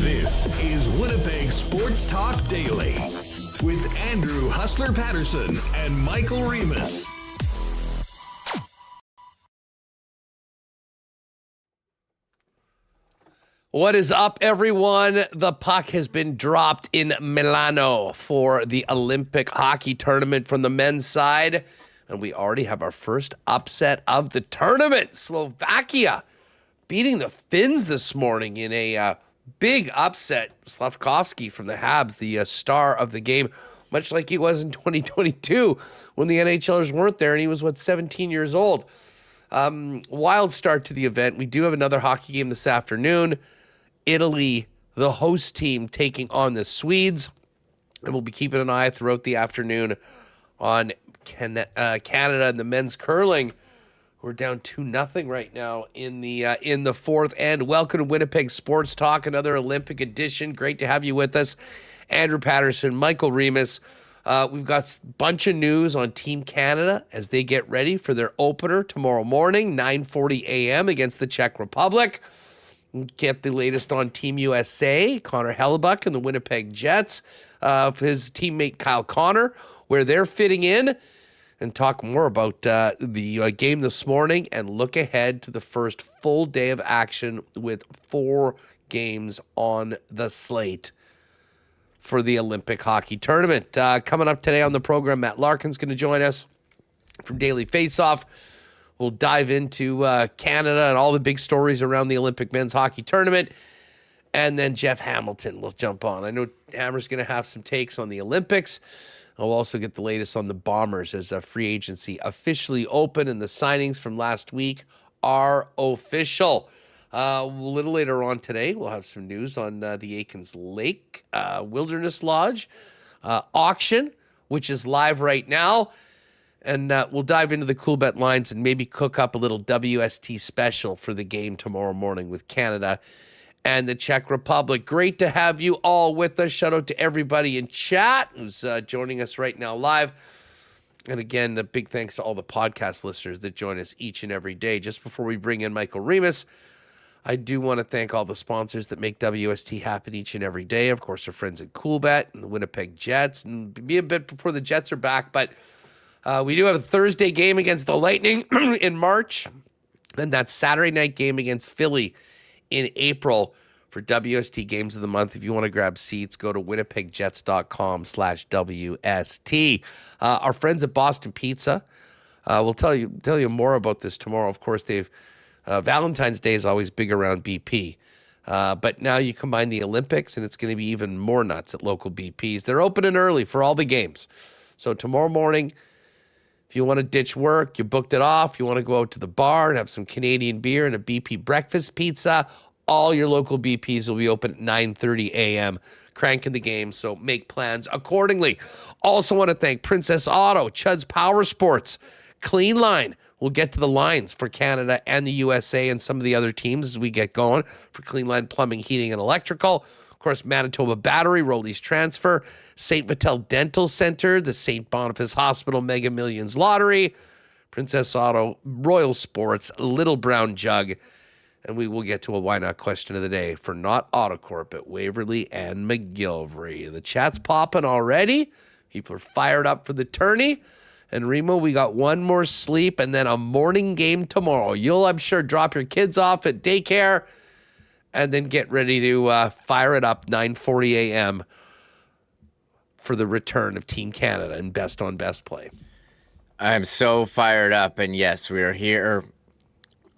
This is Winnipeg Sports Talk Daily with Andrew Hustler Paterson and Michael Remis. What is up, everyone? The puck has been dropped in Milano for the Olympic hockey tournament from the men's side, and we already have our first upset of the tournament. Slovakia beating the Finns this morning in a big upset. Slavkovsky from the Habs, the star of the game, much like he was in 2022 when the NHLers weren't there, and he was, 17 years old. Wild start to the event. We do have another hockey game this afternoon. Italy, the host team, taking on the Swedes. And we'll be keeping an eye throughout the afternoon on Canada and the men's curling. We're down 2-0 right now in the fourth. And welcome to Winnipeg Sports Talk, another Olympic edition. Great to have you with us. Andrew Paterson, Michael Remis. We've got a bunch of news on Team Canada as they get ready for their opener tomorrow morning, 9:40 a.m. against the Czech Republic. Get the latest on Team USA, Connor Hellebuck and the Winnipeg Jets, his teammate Kyle Connor, where they're fitting in, and talk more about the game this morning and look ahead to the first full day of action with 4 games on the slate for the Olympic hockey tournament. Coming up today on the program, Matt Larkin's going to join us from Daily Faceoff. We'll dive into Canada and all the big stories around the Olympic men's hockey tournament. And then Jeff Hamilton will jump on. I know Hammer's going to have some takes on the Olympics. I'll also get the latest on the Bombers as a free agency officially open, and the signings from last week are official. A little later on today, we'll have some news on the Aikens Lake Wilderness Lodge auction, which is live right now. And we'll dive into the cool bet lines and maybe cook up a little WST special for the game tomorrow morning with Canada and the Czech Republic. Great to have you all with us. Shout out to everybody in chat who's joining us right now live. And again, a big thanks to all the podcast listeners that join us each and every day. Just before we bring in Michael Remis, I do want to thank all the sponsors that make WST happen each and every day. Of course, our friends at CoolBet and the Winnipeg Jets. And be a bit before the Jets are back, but we do have a Thursday game against the Lightning in March. And that Saturday night game against Philly in April for WST Games of the Month. If you want to grab seats, go to winnipegjets.com/WST. Our friends at Boston Pizza will tell you more about this tomorrow. Of course, they've Valentine's Day is always big around BP. But now you combine the Olympics, and it's going to be even more nuts at local BPs. They're opening early for all the games. So tomorrow morning, if you want to ditch work, you booked it off, you want to go out to the bar and have some Canadian beer and a BP breakfast pizza, all your local BPs will be open at 9:30 a.m., cranking the game, so make plans accordingly. Also want to thank Princess Auto, Chud's Power Sports, Clean Line. We'll get to the lines for Canada and the USA and some of the other teams as we get going for Clean Line Plumbing, Heating, and Electrical. Of course, Manitoba Battery, Rollies Transfer, St. Vital Dental Center, the St. Boniface Hospital Mega Millions Lottery, Princess Auto, Royal Sports, Little Brown Jug, and we will get to a why not question of the day for Not Autocorp at Waverly and McGillivray. The chat's popping already. People are fired up for the tourney. And Remo, we got one more sleep and then a morning game tomorrow. You'll, I'm sure, drop your kids off at daycare and then get ready to fire it up 9:40 a.m. for the return of Team Canada and best on best play. I'm so fired up, and yes, we are here.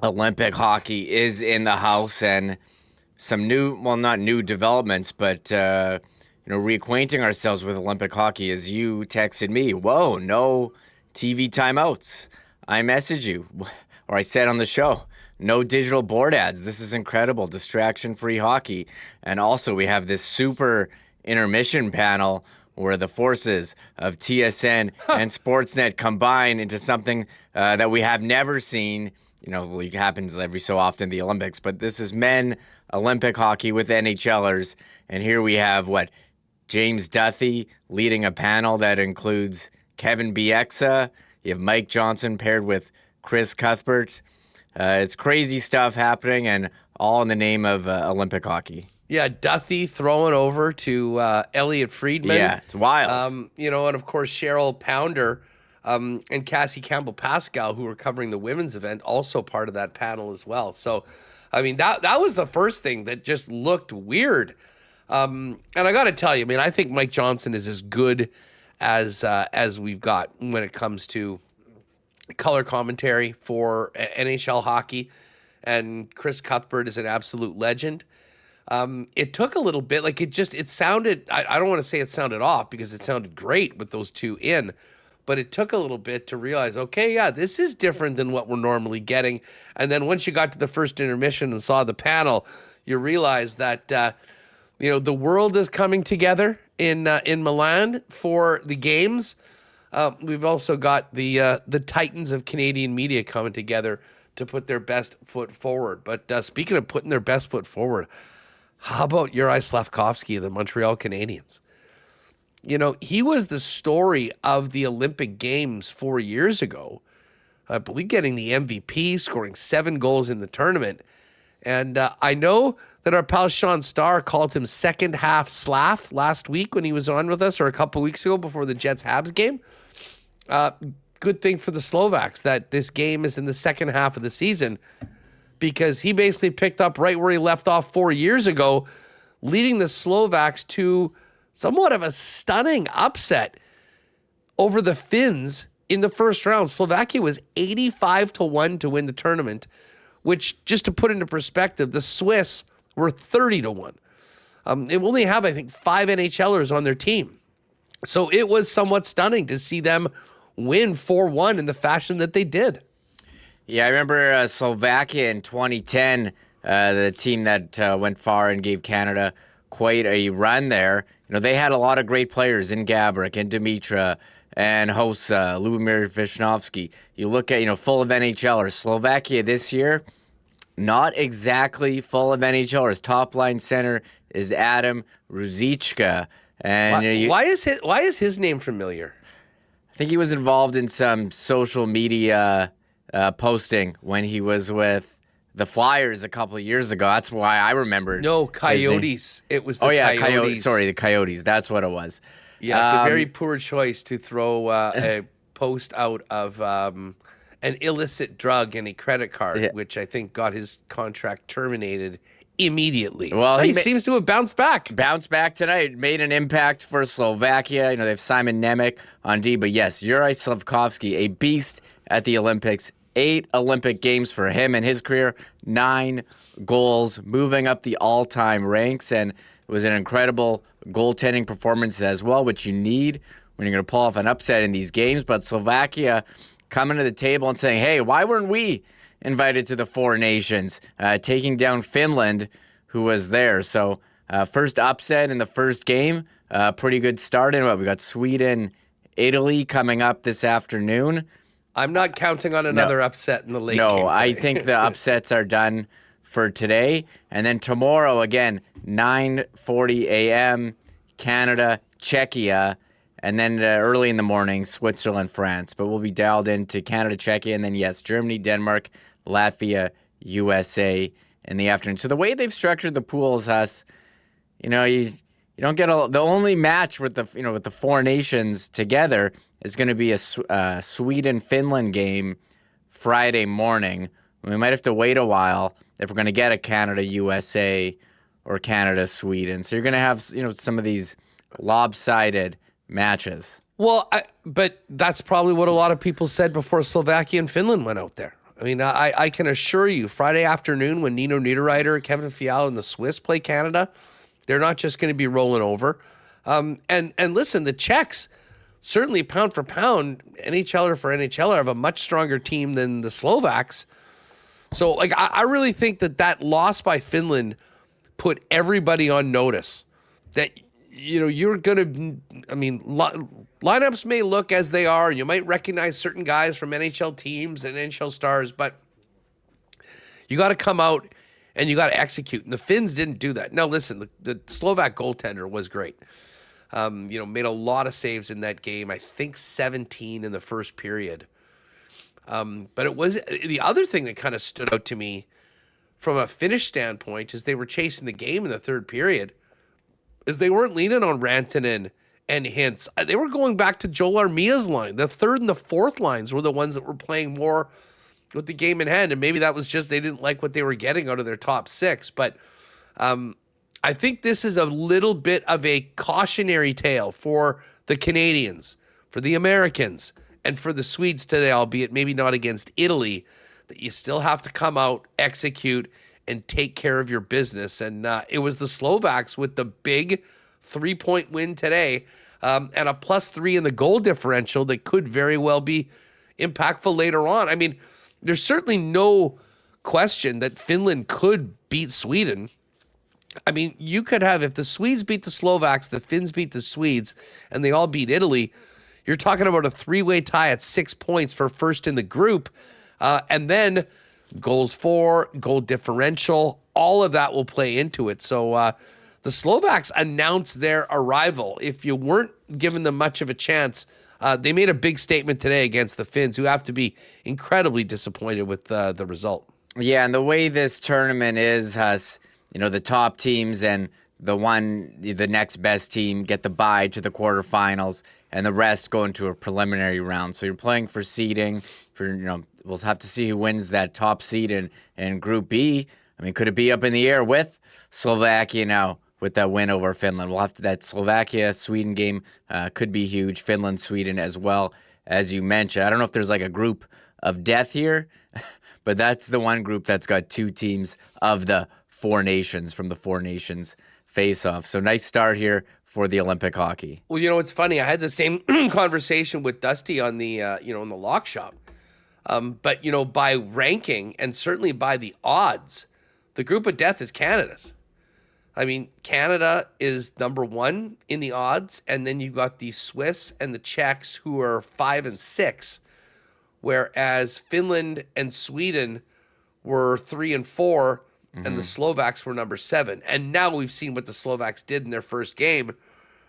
Olympic hockey is in the house, and some new, well, not new developments, but reacquainting ourselves with Olympic hockey. As you texted me, whoa, no TV timeouts. I messaged you, or I said on the show, no digital board ads. This is incredible, distraction-free hockey. And also, we have this super intermission panel where the forces of TSN and Sportsnet combine into something that we have never seen. It happens every so often in the Olympics, but this is men Olympic hockey with NHLers. And here we have James Duthie leading a panel that includes Kevin Bieksa. You have Mike Johnson paired with Chris Cuthbert. It's crazy stuff happening, and all in the name of Olympic hockey. Yeah, Duthie throwing over to Elliot Friedman. Yeah, it's wild. And of course Cheryl Pounder and Cassie Campbell-Pascal, who were covering the women's event, also part of that panel as well. So, I mean, that was the first thing that just looked weird. And I got to tell you, I think Mike Johnson is as good as we've got when it comes to color commentary for NHL hockey. And Chris Cuthbert is an absolute legend. It took a little bit, it sounded, I don't want to say it sounded off because it sounded great with those two in, but it took a little bit to realize, okay, yeah, this is different than what we're normally getting. And then once you got to the first intermission and saw the panel, you realize that, the world is coming together in Milan for the games. We've also got the titans of Canadian media coming together to put their best foot forward. But speaking of putting their best foot forward, how about Yuri Slafkovsky of the Montreal Canadiens? He was the story of the Olympic Games 4 years ago. I believe getting the MVP, scoring 7 goals in the tournament. And I know that our pal Sean Starr called him second half Slav last week when he was on with us, or a couple weeks ago before the Jets-Habs game. Good thing for the Slovaks that this game is in the second half of the season, because he basically picked up right where he left off 4 years ago, leading the Slovaks to somewhat of a stunning upset over the Finns in the first round. Slovakia was 85-1 to win the tournament, which, just to put into perspective, the Swiss were 30-1. They only have, I think, 5 NHLers on their team. So it was somewhat stunning to see them win 4-1 in the fashion that they did. Yeah, I remember Slovakia in 2010, the team that went far and gave Canada quite a run there. They had a lot of great players in Gaborik and Dimitra and host Lubomir Visnovsky. You look at, full of NHLers. Slovakia this year, not exactly full of NHLers. Top line center is Adam Ruzicka. And why is his name familiar? I think he was involved in some social media posting when he was with the Flyers a couple of years ago. That's why I remembered. No, Coyotes. It was the Coyotes. Sorry, the Coyotes. That's what it was. Yeah, the very poor choice to throw a post out of an illicit drug and a credit card, which I think got his contract terminated immediately. Well, he seems to have bounced back. Bounced back tonight. Made an impact for Slovakia. They have Simon Nemec on D. But yes, Yuri Slafkovsky, a beast at the Olympics. 8 Olympic Games for him in his career. 9 goals, moving up the all-time ranks. And it was an incredible goaltending performance as well, which you need when you're going to pull off an upset in these games. But Slovakia coming to the table and saying, hey, why weren't we invited to the Four Nations, taking down Finland, who was there. So first upset in the first game, pretty good start. And we got Sweden, Italy coming up this afternoon. I'm not counting on another upset in the late game. No, I think the upsets are done for today. And then tomorrow, again, 9:40 a.m., Canada, Czechia. And then early in the morning, Switzerland, France. But we'll be dialed into Canada, Czechia, and then, yes, Germany, Denmark, Latvia, USA in the afternoon. So the way they've structured the pools, you don't get the only match with the Four Nations together is going to be a Sweden-Finland game Friday morning. We might have to wait a while if we're going to get a Canada-USA or Canada-Sweden. So you're going to have some of these lopsided matches. Well, but that's probably what a lot of people said before Slovakia and Finland went out there. I mean, I can assure you, Friday afternoon when Nino Niederreiter, Kevin Fiala, and the Swiss play Canada, they're not just going to be rolling over. And listen, the Czechs, certainly pound for pound, NHLer for NHLer, have a much stronger team than the Slovaks. So, like, I really think that loss by Finland put everybody on notice that, you're going to, I mean, lineups may look as they are. You might recognize certain guys from NHL teams and NHL stars, but you got to come out and you got to execute. And the Finns didn't do that. Now, listen, the Slovak goaltender was great. Made a lot of saves in that game. I think 17 in the first period. But it was the other thing that kind of stood out to me from a Finnish standpoint is they were chasing the game in the third period. Is they weren't leaning on Rantanen and Hintz. They were going back to Joel Armia's line. The third and the fourth lines were the ones that were playing more with the game in hand. And maybe that was just they didn't like what they were getting out of their top six. But I think this is a little bit of a cautionary tale for the Canadians, for the Americans, and for the Swedes today, albeit maybe not against Italy, that you still have to come out, execute, and take care of your business. And it was the Slovaks with the big 3-point win today and a +3 in the goal differential that could very well be impactful later on. I mean, there's certainly no question that Finland could beat Sweden. I mean, you could have, if the Swedes beat the Slovaks, the Finns beat the Swedes, and they all beat Italy, you're talking about a 3-way tie at 6 points for first in the group. And then goals for, goal differential, all of that will play into it. So the Slovaks announced their arrival. If you weren't giving them much of a chance, they made a big statement today against the Finns, who have to be incredibly disappointed with the result. Yeah, and the way this tournament is, the top teams and the next best team get the bye to the quarterfinals, and the rest go into a preliminary round. So you're playing for seeding. We'll have to see who wins that top seed in Group B. I mean, could it be up in the air with Slovakia now with that win over Finland? We'll have to, that Slovakia-Sweden game could be huge. Finland, Sweden as well, as you mentioned. I don't know if there's like a group of death here, but that's the one group that's got two teams of the four nations from the Four Nations Faceoff. So nice start here for the Olympic hockey. Well, it's funny. I had the same conversation with Dusty on the, in the lock shop. But, by ranking and certainly by the odds, the group of death is Canada's. I mean, Canada is number one in the odds, and then you've got the Swiss and the Czechs who are 5 and 6, whereas Finland and Sweden were 3 and 4, and the Slovaks were number 7. And now we've seen what the Slovaks did in their first game.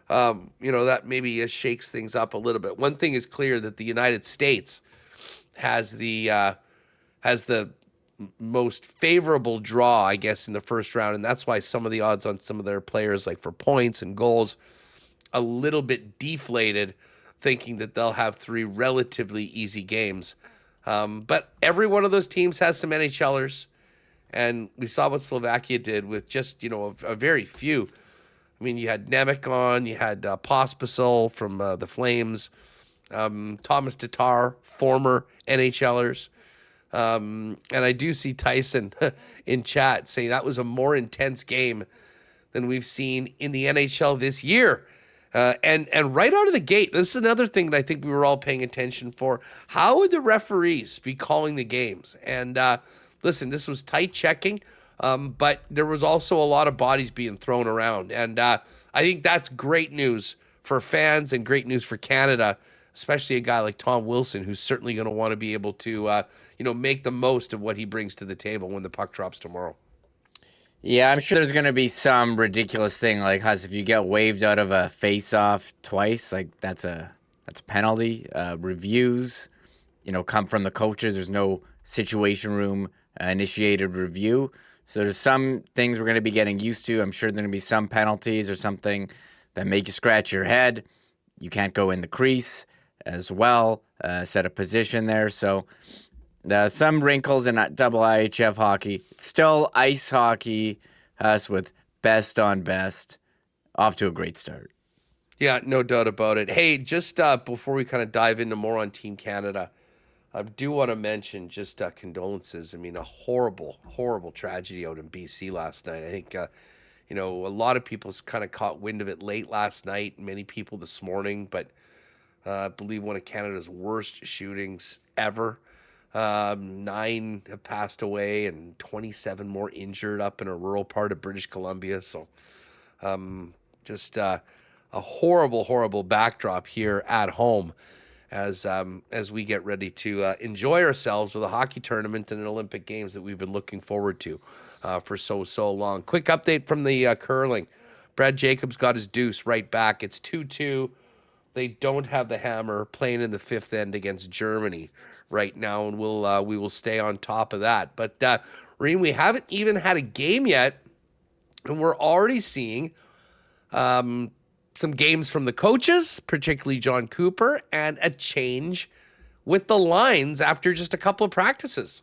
That maybe shakes things up a little bit. One thing is clear, that the United States has the most favorable draw, I guess, in the first round, and that's why some of the odds on some of their players, like for points and goals, a little bit deflated, thinking that they'll have 3 relatively easy games. But every one of those teams has some NHLers, and we saw what Slovakia did with just, a very few. I mean, you had Nemec, you had Pospisil from the Flames, Thomas Tatar, former NHLers. And I do see Tyson in chat saying that was a more intense game than we've seen in the NHL this year. And right out of the gate, this is another thing that I think we were all paying attention for. How would the referees be calling the games? And listen, this was tight checking, but there was also a lot of bodies being thrown around. And I think that's great news for fans and great news for Canada, especially a guy like Tom Wilson, who's certainly going to want to be able to, make the most of what he brings to the table when the puck drops tomorrow. Yeah, I'm sure there's going to be some ridiculous thing like, if you get waved out of a face-off twice, like that's a penalty. Reviews, come from the coaches. There's no situation room initiated review. So there's some things we're going to be getting used to. I'm sure there's going to be some penalties or something that make you scratch your head. You can't go in the crease as well, set a position there. So some wrinkles in double IHF hockey. It's still ice hockey, us with best on best. Off to a great start. Yeah, no doubt about it. Hey, just before we kind of dive into more on Team Canada, I do want to mention just condolences. I mean, a horrible, horrible tragedy out in BC last night. I think, a lot of people kind of caught wind of it late last night, many people this morning, but I believe one of Canada's worst shootings ever. 9 have passed away and 27 more injured up in a rural part of British Columbia. So just a horrible, horrible backdrop here at home as we get ready to enjoy ourselves with a hockey tournament and an Olympic Games that we've been looking forward to for so long. Quick update from the curling. Brad Jacobs got his deuce right back. It's 2-2. They don't have the hammer playing in the fifth end against Germany right now, and we will stay on top of that. But Reem, we haven't even had a game yet, and we're already seeing some games from the coaches, particularly John Cooper, and a change with the lines after just a couple of practices.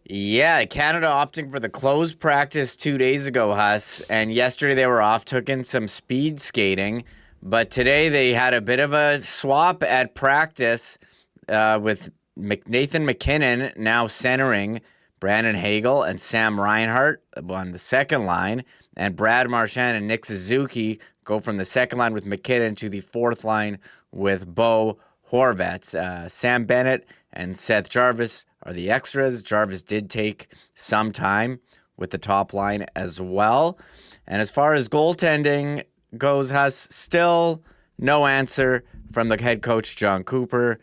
Yeah, Canada opting for the closed practice 2 days ago, Huss, and yesterday they were off, took in some speed skating, but today they had a bit of a swap at practice with Nathan McKinnon now centering Brandon Hagel and Sam Reinhart on the second line, and Brad Marchand and Nick Suzuki go from the second line with McKinnon to the fourth line with Bo Horvats. Sam Bennett and Seth Jarvis are the extras. Jarvis did take some time with the top line as well. And as far as goaltending goes, Huss, still no answer from the head coach, John Cooper.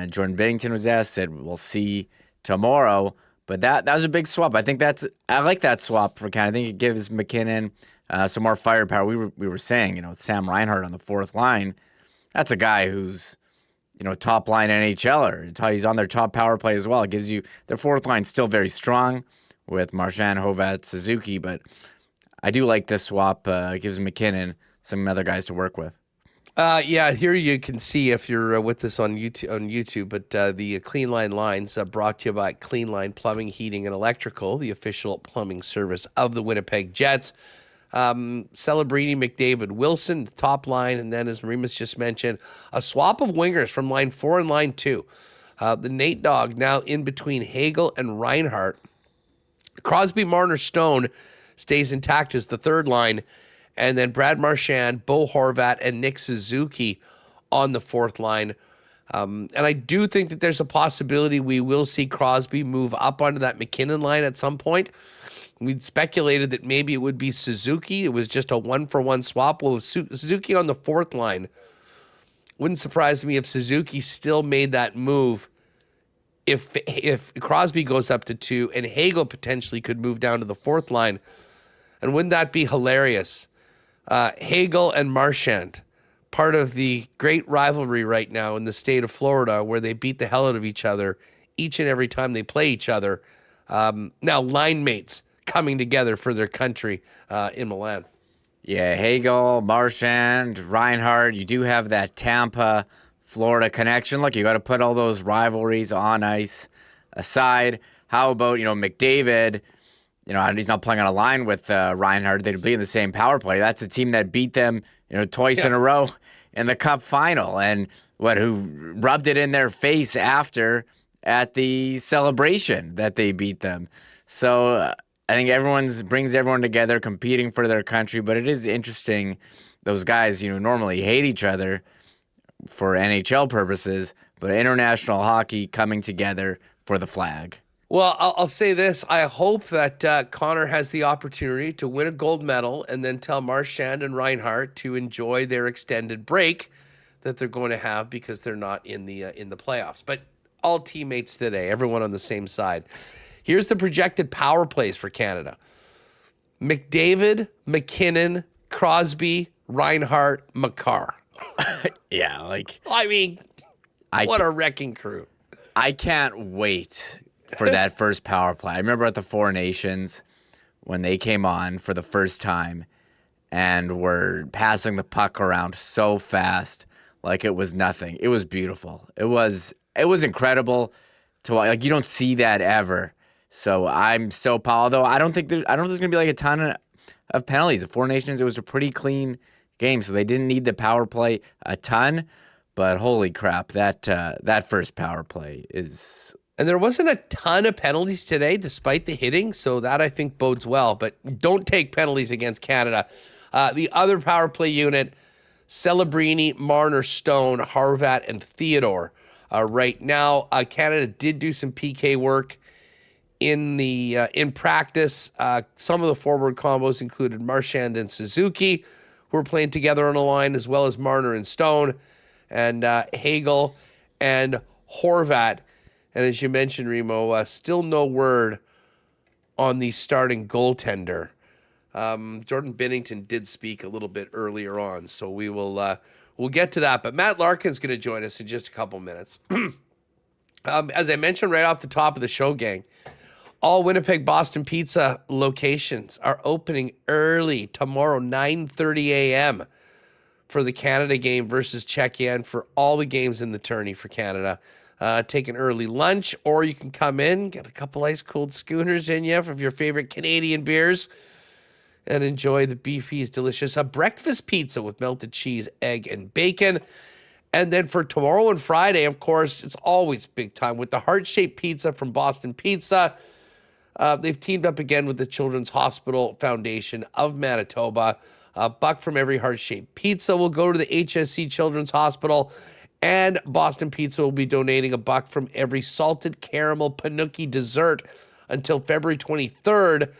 Jordan Binnington was asked, said, we'll see tomorrow. But that was a big swap. I like that swap for Canada. I think it gives McKinnon some more firepower. We were saying, Sam Reinhart on the fourth line, that's a guy who's, top line NHLer. He's on their top power play as well. It gives you their fourth line still very strong with Marchand, Hovat, Suzuki, but I do like this swap. It gives McKinnon some other guys to work with. Yeah, here you can see if you're with us on YouTube, but the Clean Line lines brought to you by Clean Line Plumbing, Heating, and Electrical, the official plumbing service of the Winnipeg Jets. Celebrini, McDavid, Wilson, the top line, and then, as Remis just mentioned, a swap of wingers from line 4 and line 2. The Nate Dogg now in between Hagel and Reinhart. Crosby, Marner, Stone stays intact as the third line, and then Brad Marchand, Bo Horvat, and Nick Suzuki on the fourth line. And I do think that there's a possibility we will see Crosby move up onto that McKinnon line at some point. We'd speculated that maybe it would be Suzuki. It was just a one-for-one swap. Well, with Suzuki on the fourth line, wouldn't surprise me if Suzuki still made that move if Crosby goes up to 2 and Hagel potentially could move down to the fourth line. And wouldn't that be hilarious? Hagel and Marchand, part of the great rivalry right now in the state of Florida where they beat the hell out of each other each and every time they play each other. Now line mates coming together for their country in Milan. Yeah, Hagel, Marchand, Reinhart, you do have that Tampa, Florida connection. Look, you got to put all those rivalries on ice aside. How about, McDavid, he's not playing on a line with Reinhart. They'd be in the same power play. That's the team that beat them, twice in a row in the Cup final. And who rubbed it in their face after at the celebration that they beat them. So I think brings everyone together, competing for their country. But it is interesting. Those guys, normally hate each other for NHL purposes, but international hockey coming together for the flag. Well, I'll say this. I hope that Connor has the opportunity to win a gold medal and then tell Marchand and Reinhart to enjoy their extended break that they're going to have because they're not in the playoffs. But all teammates today, everyone on the same side. Here's the projected power plays for Canada. McDavid, McKinnon, Crosby, Reinhart, Makar. Yeah, what a wrecking crew. I can't wait for that first power play. I remember at the Four Nations when they came on for the first time and were passing the puck around so fast like it was nothing. It was beautiful. It was incredible to watch. You don't see that ever. So I'm so proud. Although I don't think there's going to be a ton of penalties. The Four Nations, it was a pretty clean game, so they didn't need the power play a ton. But holy crap, that first power play is... And there wasn't a ton of penalties today, despite the hitting, so that I think bodes well. But don't take penalties against Canada. The other power play unit, Celebrini, Marner, Stone, Harvat, and Theodore. Right now, Canada did do some PK work in practice. Some of the forward combos included Marchand and Suzuki, who were playing together on a line, as well as Marner and Stone, and Hagel and Horvat. And as you mentioned, Remo, still no word on the starting goaltender. Jordan Binnington did speak a little bit earlier on, so we'll get to that. But Matt Larkin's going to join us in just a couple minutes. As I mentioned right off the top of the show, gang, all Winnipeg Boston Pizza locations are opening early tomorrow, 9:30 a.m. for the Canada game versus Czechia, and for all the games in the tourney for Canada. Take an early lunch, or you can come in, get a couple ice-cold schooners in you from your favorite Canadian beers, and enjoy the BP's delicious breakfast pizza with melted cheese, egg, and bacon. And then for tomorrow and Friday, of course, it's always big time with the heart-shaped pizza from Boston Pizza. They've teamed up again with the Children's Hospital Foundation of Manitoba. A buck from every heart-shaped pizza will go to the HSC Children's Hospital, and Boston Pizza will be donating a buck from every salted caramel panuki dessert until February 23rd.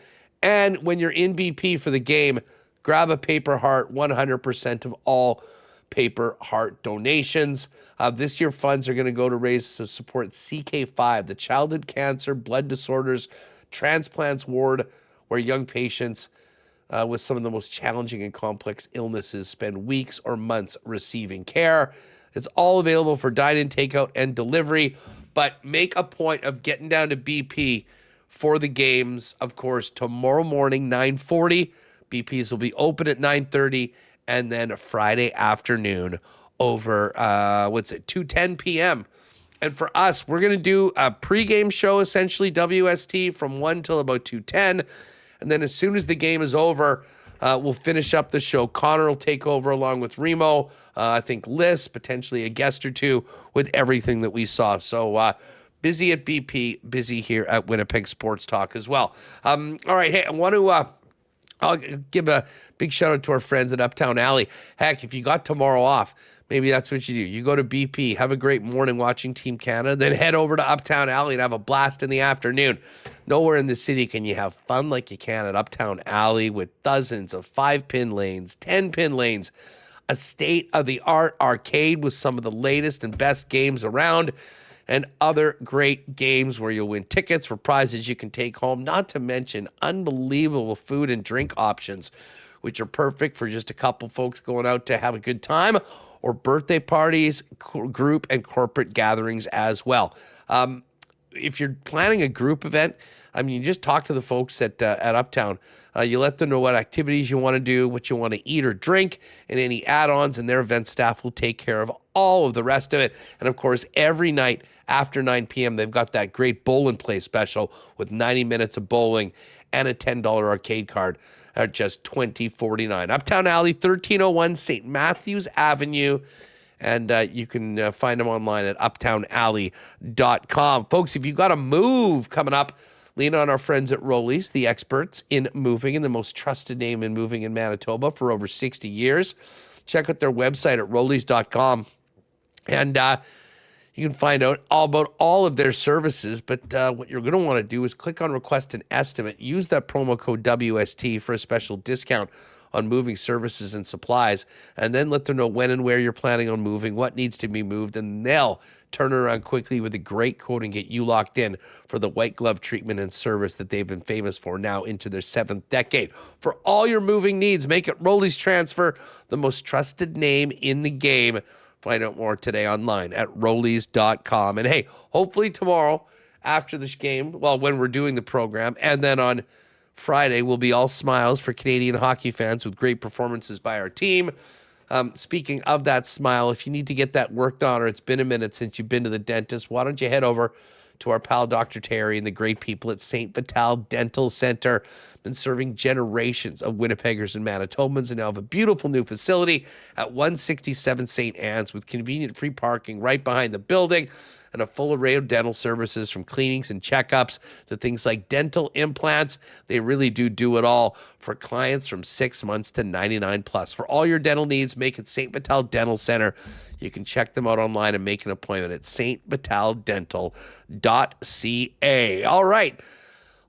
And when you're in BP for the game, grab a paper heart. 100% of all paper heart donations. This year, funds are going to go to raise to support CK5, the Childhood Cancer, Blood Disorders, Transplants Ward, where young patients with some of the most challenging and complex illnesses spend weeks or months receiving care. It's all available for dine-in, takeout, and delivery, but make a point of getting down to BP for the games. Of course, tomorrow morning, 9:40. BP's will be open at 9:30, and then Friday afternoon over, 2:10 p.m. And for us, we're going to do a pregame show, essentially, WST, from 1 till about 2:10. And then as soon as the game is over, we'll finish up the show. Connor will take over along with Remo. I think Liz, potentially a guest or two, with everything that we saw. So busy at BP, busy here at Winnipeg Sports Talk as well. All right, hey, I want to I'll give a big shout out to our friends at Uptown Alley. Heck, if you got tomorrow off, maybe that's what you do. You go to BP, have a great morning watching Team Canada, then head over to Uptown Alley and have a blast in the afternoon. Nowhere in the city can you have fun like you can at Uptown Alley, with dozens of 5-pin lanes, 10-pin lanes, a state-of-the-art arcade with some of the latest and best games around, and other great games where you'll win tickets for prizes you can take home, not to mention unbelievable food and drink options, which are perfect for just a couple folks going out to have a good time, or birthday parties, group and corporate gatherings as well. If you're planning a group event, I mean, you just talk to the folks at Uptown. You let them know what activities you want to do, what you want to eat or drink, and any add-ons, and their event staff will take care of all of the rest of it. And of course, every night after 9 p.m., they've got that great bowl and play special with 90 minutes of bowling and a $10 arcade card at just $20.49. Uptown Alley, 1301 St. Matthews Avenue. And you can find them online at uptownalley.com. Folks, if you've got a move coming up, lean on our friends at Rollies, the experts in moving and the most trusted name in moving in Manitoba for over 60 years. Check out their website at rollies.com. And you can find out all about all of their services. But what you're going to want to do is click on Request an Estimate. Use that promo code WST for a special discount on moving services and supplies, and then let them know when and where you're planning on moving, what needs to be moved, and they'll turn around quickly with a great quote and get you locked in for the white glove treatment and service that they've been famous for now into their 7th decade. For all your moving needs, make it Rollies Transfer, the most trusted name in the game. Find out more today online at rollies.com. And hey, hopefully tomorrow after this game, well, when we're doing the program, and then on Friday will be all smiles for Canadian hockey fans with great performances by our team. Speaking of that smile, if you need to get that worked on, or it's been a minute since you've been to the dentist, why don't you head over to our pal Dr. Terry and the great people at St. Vital Dental Center. Been serving generations of Winnipeggers and Manitobans, and now have a beautiful new facility at 167 St. Anne's with convenient free parking right behind the building and a full array of dental services, from cleanings and checkups to things like dental implants. They really do it all for clients from 6 months to 99 plus. For all your dental needs, make it St. Vital Dental Center. You can check them out online and make an appointment at stvitaldental.ca. All right,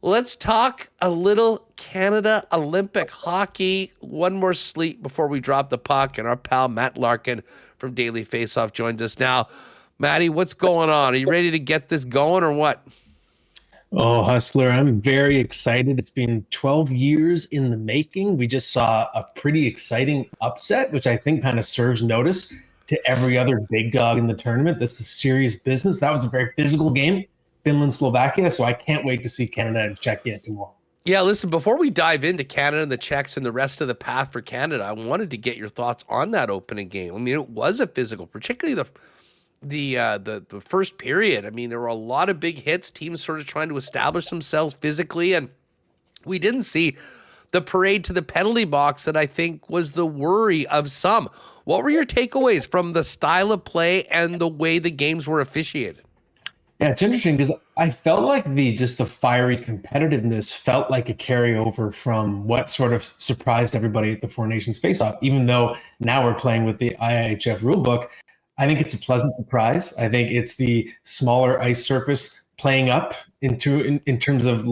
let's talk a little Canada Olympic hockey. One more sleep before we drop the puck, and our pal Matt Larkin from Daily Faceoff joins us now. Matty, what's going on? Are you ready to get this going or what? Oh, Hustler, I'm very excited. It's been 12 years in the making. We just saw a pretty exciting upset, which I think kind of serves notice to every other big dog in the tournament. This is serious business. That was a very physical game, Finland, Slovakia. So I can't wait to see Canada and Czechia tomorrow. Yeah, listen, before we dive into Canada and the Czechs and the rest of the path for Canada, I wanted to get your thoughts on that opening game. I mean, it was a physical, particularly the first period. I mean, there were a lot of big hits, teams sort of trying to establish themselves physically, and we didn't see the parade to the penalty box that I think was the worry of some. What were your takeaways from the style of play and the way the games were officiated? Yeah, it's interesting because I felt like the fiery competitiveness felt like a carryover from what sort of surprised everybody at the Four Nations Faceoff, even though now we're playing with the IIHF rulebook. I think it's a pleasant surprise. I think it's the smaller ice surface playing up in terms of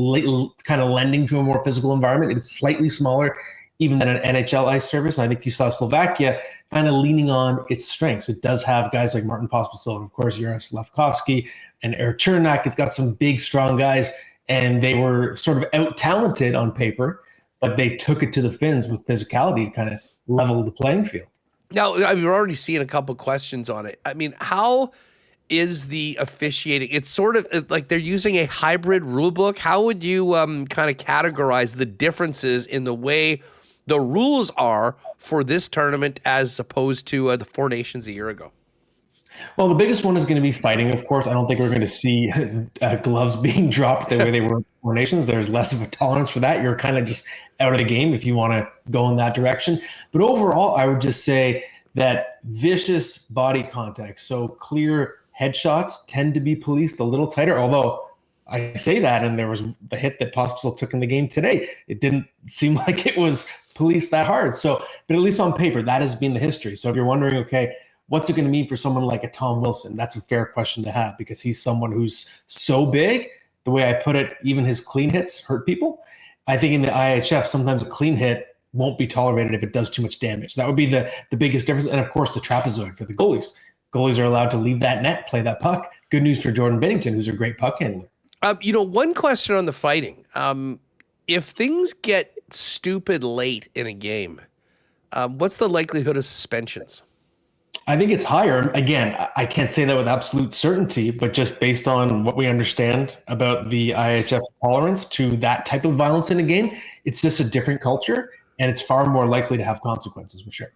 kind of lending to a more physical environment. It's slightly smaller even than an NHL ice surface. And I think you saw Slovakia kind of leaning on its strengths. It does have guys like Martin Pospisil and, of course, Jaroslav Slavkovsky and Eric Chernak. It's got some big, strong guys, and they were sort of out-talented on paper, but they took it to the Finns with physicality to kind of level the playing field. Now, we're already seeing a couple questions on it. I mean, how is the officiating? It's sort of like they're using a hybrid rule book. How would you kind of categorize the differences in the way the rules are for this tournament as opposed to the Four Nations a year ago? Well, the biggest one is going to be fighting, of course. I don't think we're going to see gloves being dropped the way they were in Four Nations. There's less of a tolerance for that. You're kind of just out of the game if you want to go in that direction. But overall, I would just say that vicious body contact, so clear headshots, tend to be policed a little tighter, although I say that, and there was the hit that Pospisil took in the game today. It didn't seem like it was policed that hard. So, but at least on paper, that has been the history. So if you're wondering, okay, what's it going to mean for someone like a Tom Wilson? That's a fair question to have, because he's someone who's so big. The way I put it, even his clean hits hurt people. I think in the IHF, sometimes a clean hit won't be tolerated if it does too much damage. That would be the biggest difference. And of course, the trapezoid for the goalies. Goalies are allowed to leave that net, play that puck. Good news for Jordan Binnington, who's a great puck handler. One question on the fighting. If things get stupid late in a game, what's the likelihood of suspensions? I think it's higher. Again, I can't say that with absolute certainty, but just based on what we understand about the IHF tolerance to that type of violence in a game, it's just a different culture, and it's far more likely to have consequences for sure.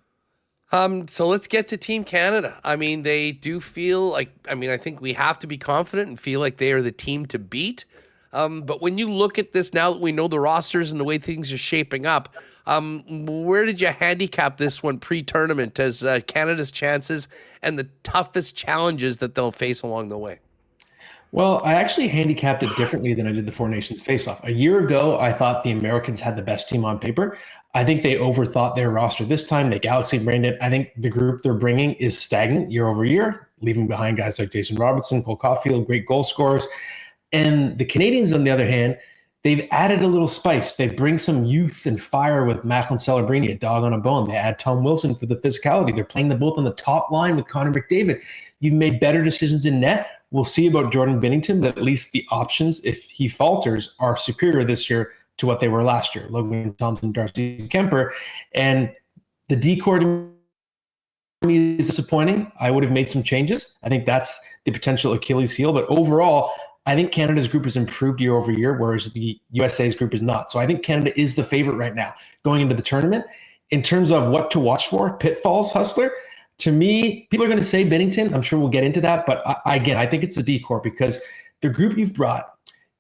So let's get to Team Canada. I mean, they do feel like, I think we have to be confident and feel like they are the team to beat. But when you look at this, now that we know the rosters and the way things are shaping up, where did you handicap this one pre-tournament as Canada's chances and the toughest challenges that they'll face along the way? Well, I actually handicapped it differently than I did the Four Nations Faceoff. A year ago, I thought the Americans had the best team on paper. I think they overthought their roster this time. They galaxy brained it. I think the group they're bringing is stagnant year over year, leaving behind guys like Jason Robertson, Cole Caulfield, great goal scorers. And the Canadians, on the other hand, they've added a little spice. They bring some youth and fire with Macklin Celebrini, a dog on a bone. They add Tom Wilson for the physicality. They're playing them both on the top line with Connor McDavid. You've made better decisions in net. We'll see about Jordan Binnington, but at least the options, if he falters, are superior this year to what they were last year. Logan Thompson, Darcy Kemper. And the decor to me is disappointing. I would have made some changes. I think that's the potential Achilles heel. But overall, I think Canada's group has improved year over year, whereas the USA's group is not. So I think Canada is the favorite right now going into the tournament. In terms of what to watch for, pitfalls, Hustler, to me, people are going to say Binnington. I'm sure we'll get into that. But I think it's a decor, because the group you've brought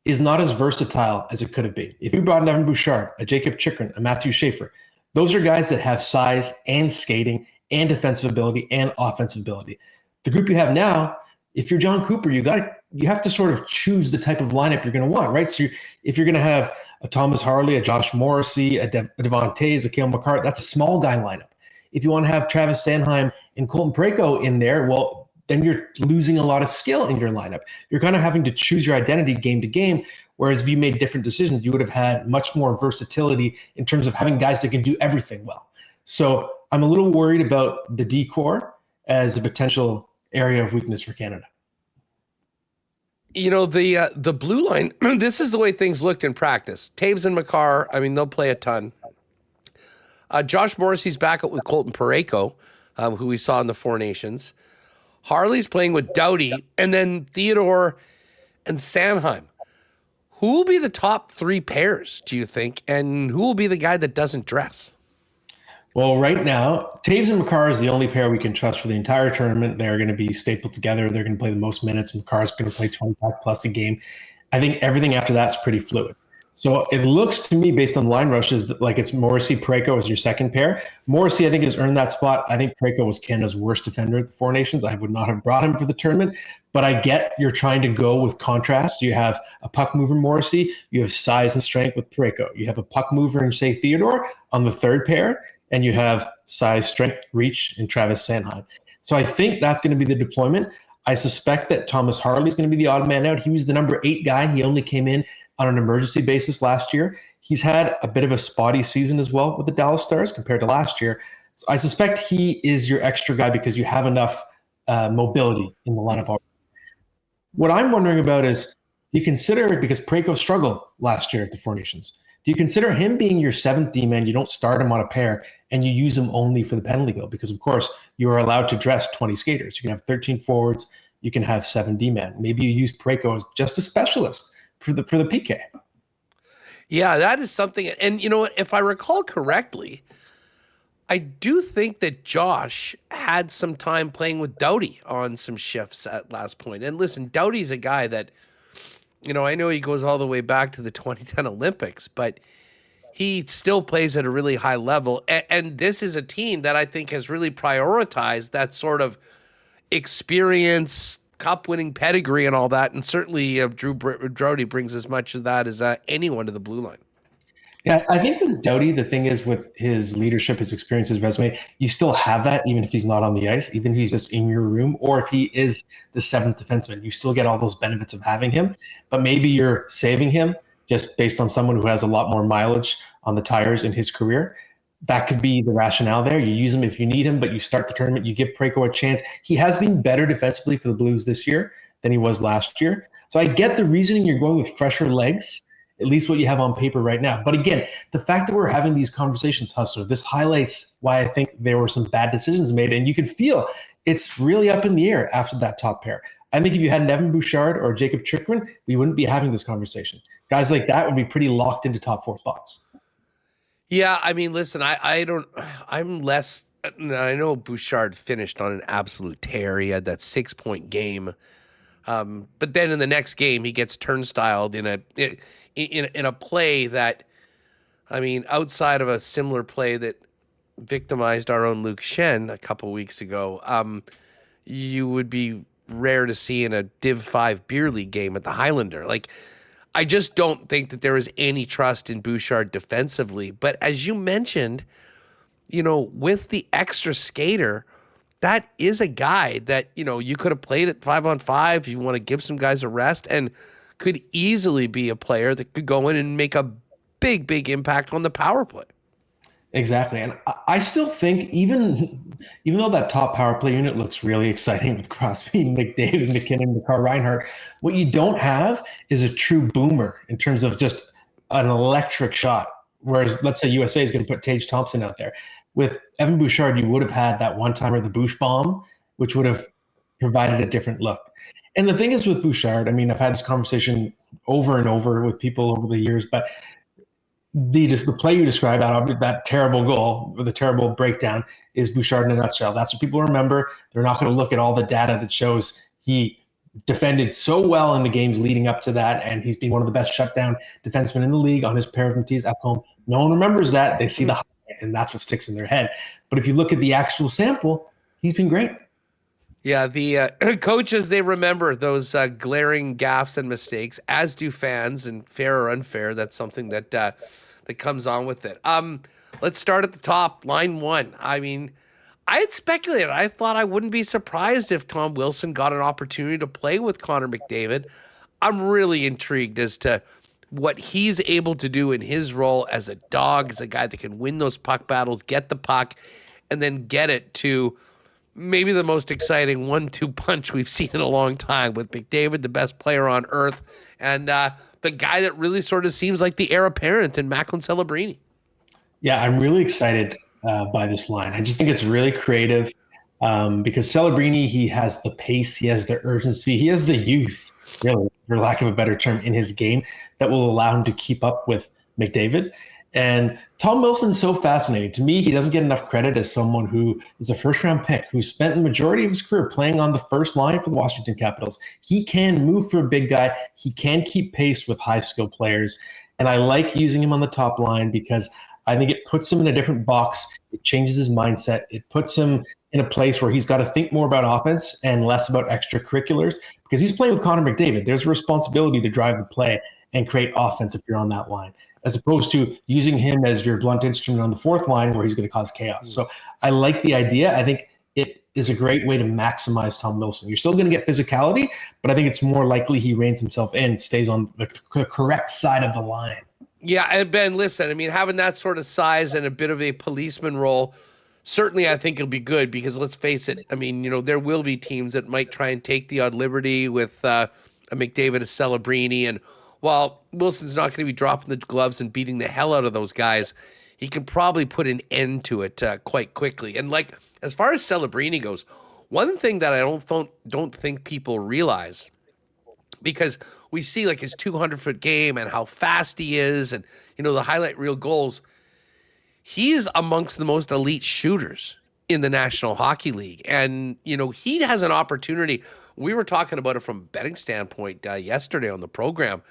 is not as versatile as it could have been. If you brought an Evan Bouchard, a Jacob Chikrin, a Matthew Schaefer, those are guys that have size and skating and defensive ability and offensive ability. The group you have now, if you're John Cooper, you have to sort of choose the type of lineup you're going to want, right? So if you're going to have a Thomas Harley, a Josh Morrissey, a Devon Toews, a Cale Makar, that's a small guy lineup. If you want to have Travis Sanheim and Colton Parayko in there, well, then you're losing a lot of skill in your lineup. You're kind of having to choose your identity game to game, whereas if you made different decisions, you would have had much more versatility in terms of having guys that can do everything well. So I'm a little worried about the D-core as a potential area of weakness for Canada. You know, the blue line, this is the way things looked in practice. Taves and Makar, I mean, they'll play a ton. Josh Morrissey's back up with Colton Parayko, who we saw in the Four Nations. Harley's playing with Doughty, and then Theodore and Sanheim. Who will be the top three pairs, do you think? And who will be the guy that doesn't dress? Well, right now, Taves and Makar is the only pair we can trust for the entire tournament. They're going to be stapled together. They're going to play the most minutes. Makar's going to play 25 plus a game. I think everything after that's pretty fluid. So it looks to me, based on line rushes, like it's Morrissey, Parayko as your second pair. Morrissey, I think, has earned that spot. I think Parayko was Canada's worst defender at the Four Nations. I would not have brought him for the tournament, but I get you're trying to go with contrast. You have a puck mover, Morrissey. You have size and strength with Parayko. You have a puck mover in, say, Theodore on the third pair, and you have size, strength, reach in Travis Sanheim. So I think that's going to be the deployment. I suspect that Thomas Harley is going to be the odd man out. He was the number 8 guy. He only came in on an emergency basis last year. He's had a bit of a spotty season as well with the Dallas Stars compared to last year. So I suspect he is your extra guy because you have enough mobility in the lineup already. What I'm wondering about is, do you consider, because Parayko struggled last year at the Four Nations, do you consider him being your 7th D-man? You don't start him on a pair and you use him only for the penalty kill because, of course, you are allowed to dress 20 skaters. You can have 13 forwards. You can have 7 D-men. Maybe you use Parayko as just a specialist for the PK. Yeah, that is something. And you know what? If I recall correctly, I do think that Josh had some time playing with Doughty on some shifts at last point. And listen, Doughty's a guy that, you know, I know he goes all the way back to the 2010 Olympics, but he still plays at a really high level. And this is a team that I think has really prioritized that sort of experience, cup-winning pedigree and all that. And certainly Drew Doughty brings as much of that as anyone to the blue line. Yeah, I think with Doughty, the thing is with his leadership, his experience, his resume, you still have that even if he's not on the ice, even if he's just in your room, or if he is the 7th defenseman, you still get all those benefits of having him. But maybe you're saving him just based on someone who has a lot more mileage on the tires in his career. That could be the rationale there. You use him if you need him, but you start the tournament, you give Parayko a chance. He has been better defensively for the Blues this year than he was last year. So I get the reasoning you're going with fresher legs, at least what you have on paper right now. But again, the fact that we're having these conversations, Hustler, this highlights why I think there were some bad decisions made. And you can feel it's really up in the air after that top pair. I think if you had an Evan Bouchard or Jacob Chikrin, we wouldn't be having this conversation. Guys like that would be pretty locked into top 4 spots. Yeah, I mean, listen, I'm less, I know Bouchard finished on an absolute tear. He had that 6-point game. But then in the next game, he gets turnstiled in a play that, I mean, outside of a similar play that victimized our own Luke Shen a couple weeks ago, you would be rare to see in a Div 5 beer league game at the Highlander. Like, I just don't think that there is any trust in Bouchard defensively. But as you mentioned, you know, with the extra skater, that is a guy that, you know, you could have played at 5-on-5 if you want to give some guys a rest, and could easily be a player that could go in and make a big, big impact on the power play. Exactly. And I still think even though that top power play unit looks really exciting with Crosby, McDavid, McKinnon, Makar, Reinhart, what you don't have is a true boomer in terms of just an electric shot. Whereas let's say USA is going to put Tage Thompson out there. With Evan Bouchard, you would have had that one-timer, the Bouch bomb, which would have provided a different look. And the thing is with Bouchard, I mean, I've had this conversation over and over with people over the years, but the play you described, that terrible goal, or the terrible breakdown, is Bouchard in a nutshell. That's what people remember. They're not going to look at all the data that shows he defended so well in the games leading up to that, and he's been one of the best shutdown defensemen in the league on his pair of tees at home. No one remembers that. They see the highlight, and that's what sticks in their head. But if you look at the actual sample, he's been great. Yeah, the coaches, they remember those glaring gaffes and mistakes, as do fans, and fair or unfair, that's something that that comes on with it. Let's start at the top, line one. I mean, I had speculated. I thought I wouldn't be surprised if Tom Wilson got an opportunity to play with Connor McDavid. I'm really intrigued as to what he's able to do in his role as a dog, as a guy that can win those puck battles, get the puck, and then get it to maybe the most exciting 1-2 punch we've seen in a long time, with McDavid, the best player on earth, and the guy that really sort of seems like the heir apparent in Macklin Celebrini. Yeah, I'm really excited by this line. I just think it's really creative because Celebrini, he has the pace, he has the urgency, he has the youth, really, for lack of a better term, in his game that will allow him to keep up with McDavid. And Tom Wilson is so fascinating. To me, he doesn't get enough credit as someone who is a first-round pick, who spent the majority of his career playing on the first line for the Washington Capitals. He can move for a big guy. He can keep pace with high-skill players. And I like using him on the top line because I think it puts him in a different box. It changes his mindset. It puts him in a place where he's got to think more about offense and less about extracurriculars, because he's playing with Connor McDavid. There's a responsibility to drive the play and create offense if you're on that line, as opposed to using him as your blunt instrument on the fourth line where he's going to cause chaos. So I like the idea. I think it is a great way to maximize Tom Wilson. You're still going to get physicality, but I think it's more likely he reins himself in, stays on the correct side of the line. Yeah, and Ben, listen, I mean, having that sort of size and a bit of a policeman role, certainly I think it'll be good, because let's face it, I mean, you know, there will be teams that might try and take the odd liberty with a McDavid, a Celebrini, and while Wilson's not going to be dropping the gloves and beating the hell out of those guys, he can probably put an end to it quite quickly. And like, as far as Celebrini goes, one thing that I don't think people realize, because we see like his 200-foot game and how fast he is, and you know, the highlight reel goals, he is amongst the most elite shooters in the National Hockey League. And you know, he has an opportunity. We were talking about it from a betting standpoint yesterday on the program.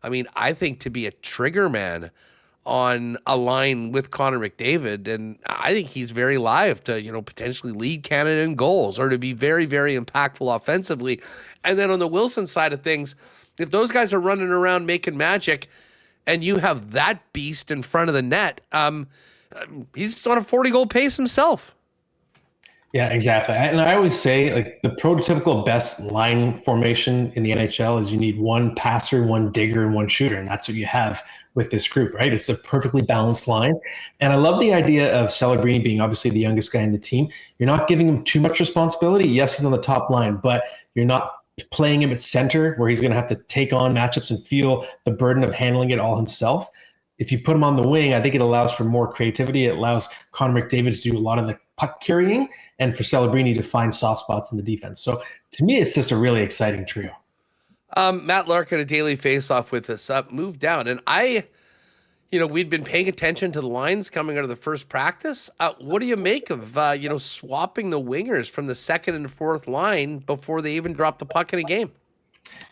I mean, I think to be a trigger man on a line with Connor McDavid, and I think he's very live to, you know, potentially lead Canada in goals or to be very, very impactful offensively. And then on the Wilson side of things, if those guys are running around making magic and you have that beast in front of the net, he's on a 40-goal pace himself. Yeah, exactly. And I always say, like, the prototypical best line formation in the NHL is you need one passer, one digger, and one shooter. And that's what you have with this group, right? It's a perfectly balanced line. And I love the idea of Celebrini being obviously the youngest guy in the team. You're not giving him too much responsibility. Yes, he's on the top line, but you're not playing him at center where he's going to have to take on matchups and feel the burden of handling it all himself. If you put him on the wing, I think it allows for more creativity. It allows Connor McDavid to do a lot of the puck carrying and for Celebrini to find soft spots in the defense. So to me, it's just a really exciting trio. Matt Larkin, a daily Faceoff with us, moved down. And we'd been paying attention to the lines coming out of the first practice. What do you make of, swapping the wingers from the second and fourth line before they even drop the puck in a game?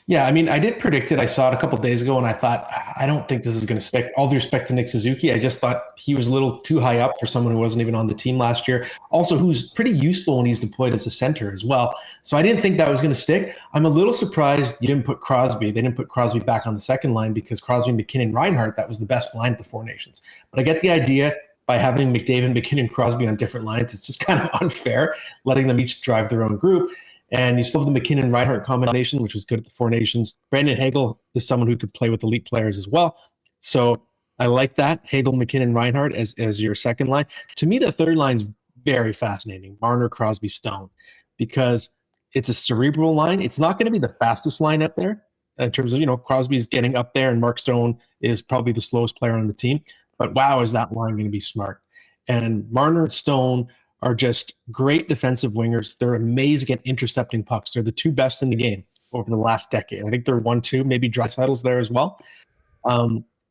Yeah, I mean, I did predict it. I saw it a couple of days ago, and I thought, I don't think this is going to stick. All due respect to Nick Suzuki, I just thought he was a little too high up for someone who wasn't even on the team last year. Also, who's pretty useful when he's deployed as a center as well. So I didn't think that was going to stick. I'm a little surprised you didn't put Crosby. They didn't put Crosby back on the second line because Crosby, McKinnon, Reinhart, that was the best line at the Four Nations. But I get the idea. By having McDavid, McKinnon, Crosby on different lines, it's just kind of unfair, letting them each drive their own group. And you still have the McKinnon-Reinhart combination, which was good at the Four Nations. Brandon Hagel is someone who could play with elite players as well. So I like that. Hagel, McKinnon, Reinhart as your second line. To me, the third line is very fascinating. Marner, Crosby, Stone, because it's a cerebral line. It's not going to be the fastest line up there in terms of, Crosby's getting up there and Mark Stone is probably the slowest player on the team. But wow, is that line going to be smart. And Marner and Stone are just great defensive wingers. They're amazing at intercepting pucks. They're the two best in the game over the last decade. I think they're 1-2, maybe Draisaitl's there as well.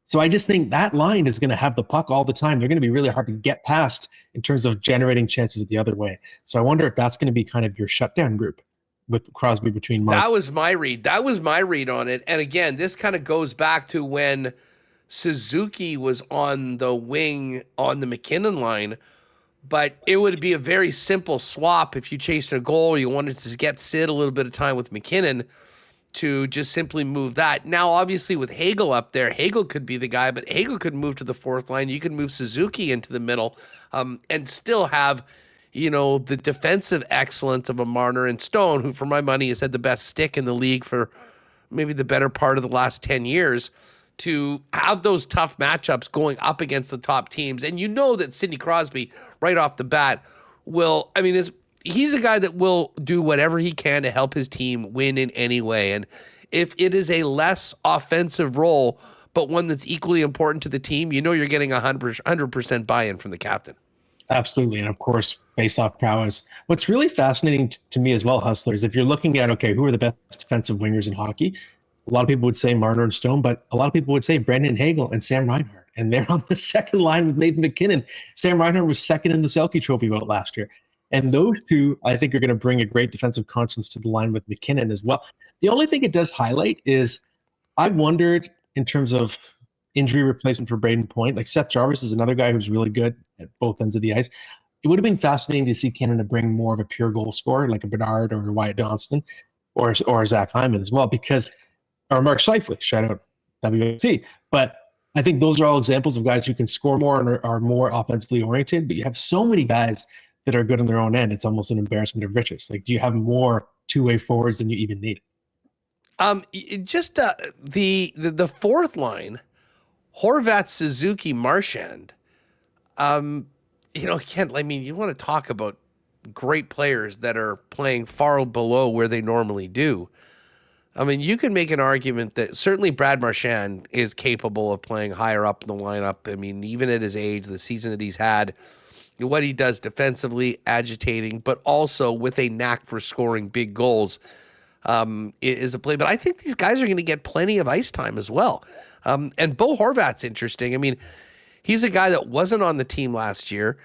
So I just think that line is going to have the puck all the time. They're going to be really hard to get past in terms of generating chances the other way. So I wonder if that's going to be kind of your shutdown group. with Crosby between Mark. That was my read. That was my read on it. And again, this kind of goes back to when Suzuki was on the wing on the McKinnon line. But it would be a very simple swap if you chased a goal. You wanted to get Sid a little bit of time with McKinnon to just simply move that. Now, obviously, with Hagel up there, Hagel could be the guy, but Hagel could move to the fourth line. You could move Suzuki into the middle and still have, the defensive excellence of a Marner and Stone, who, for my money, has had the best stick in the league for maybe the better part of the last 10 years, to have those tough matchups going up against the top teams. And that Sidney Crosby, right off the bat, he's a guy that will do whatever he can to help his team win in any way. And if it is a less offensive role, but one that's equally important to the team, you're getting 100% buy-in from the captain. Absolutely. And of course, face-off prowess. What's really fascinating to me as well, Hustler, is if you're looking at, who are the best defensive wingers in hockey? A lot of people would say Marner and Stone, but a lot of people would say Brendan Hagel and Sam Reinhart. And they're on the second line with Nathan McKinnon. Sam Reinhart was second in the Selke Trophy vote last year. And those two, I think, are going to bring a great defensive conscience to the line with McKinnon as well. The only thing it does highlight is I wondered in terms of injury replacement for Braden Point. Like Seth Jarvis is another guy who's really good at both ends of the ice. It would have been fascinating to see Canada bring more of a pure goal scorer like a Bedard or a Wyatt Johnston or Zach Hyman as well, or Mark Scheifele, shout out WC. But I think those are all examples of guys who can score more and are more offensively oriented. But you have so many guys that are good on their own end. It's almost an embarrassment of riches. Like, do you have more two-way forwards than you even need? The fourth line, Horvat, Suzuki, Marchand. Ken, you want to talk about great players that are playing far below where they normally do. You can make an argument that certainly Brad Marchand is capable of playing higher up in the lineup. Even at his age, the season that he's had, what he does defensively, agitating, but also with a knack for scoring big goals is a play. But I think these guys are going to get plenty of ice time as well. And Bo Horvat's interesting. He's a guy that wasn't on the team last year.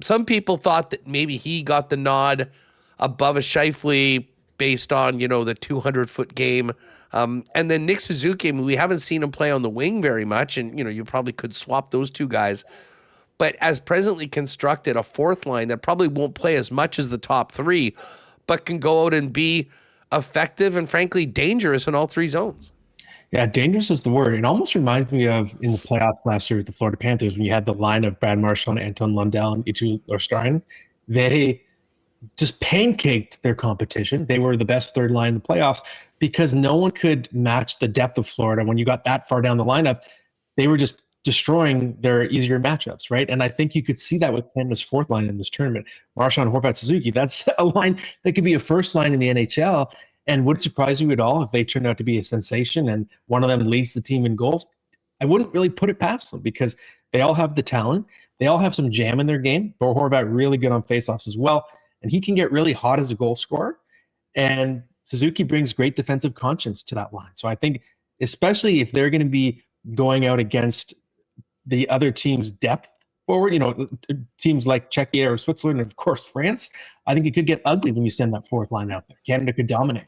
Some people thought that maybe he got the nod above a Scheifele based on, the 200-foot game. And then Nick Suzuki, we haven't seen him play on the wing very much. And, you probably could swap those two guys. But as presently constructed, a fourth line that probably won't play as much as the top three, but can go out and be effective and, frankly, dangerous in all three zones. Yeah, dangerous is the word. It almost reminds me of in the playoffs last year with the Florida Panthers when you had the line of Brad Marchand, Anton Lundell, and Eetu Luostarinen. They just pancaked their competition. They were the best third line in the playoffs because no one could match the depth of Florida. When you got that far down the lineup, they were just destroying their easier matchups, right? And I think you could see that with Canada's fourth line in this tournament. Marchand, Horvat, Suzuki, that's a line that could be a first line in the NHL. And would it surprise you at all if they turned out to be a sensation and one of them leads the team in goals? I wouldn't really put it past them because they all have the talent. They all have some jam in their game. Bo Horvat really good on faceoffs as well. And he can get really hot as a goal scorer. And Suzuki brings great defensive conscience to that line. So I think, especially if they're going to be going out against the other team's depth forward, teams like Czechia or Switzerland, and of course France, I think it could get ugly when you send that fourth line out there. Canada could dominate.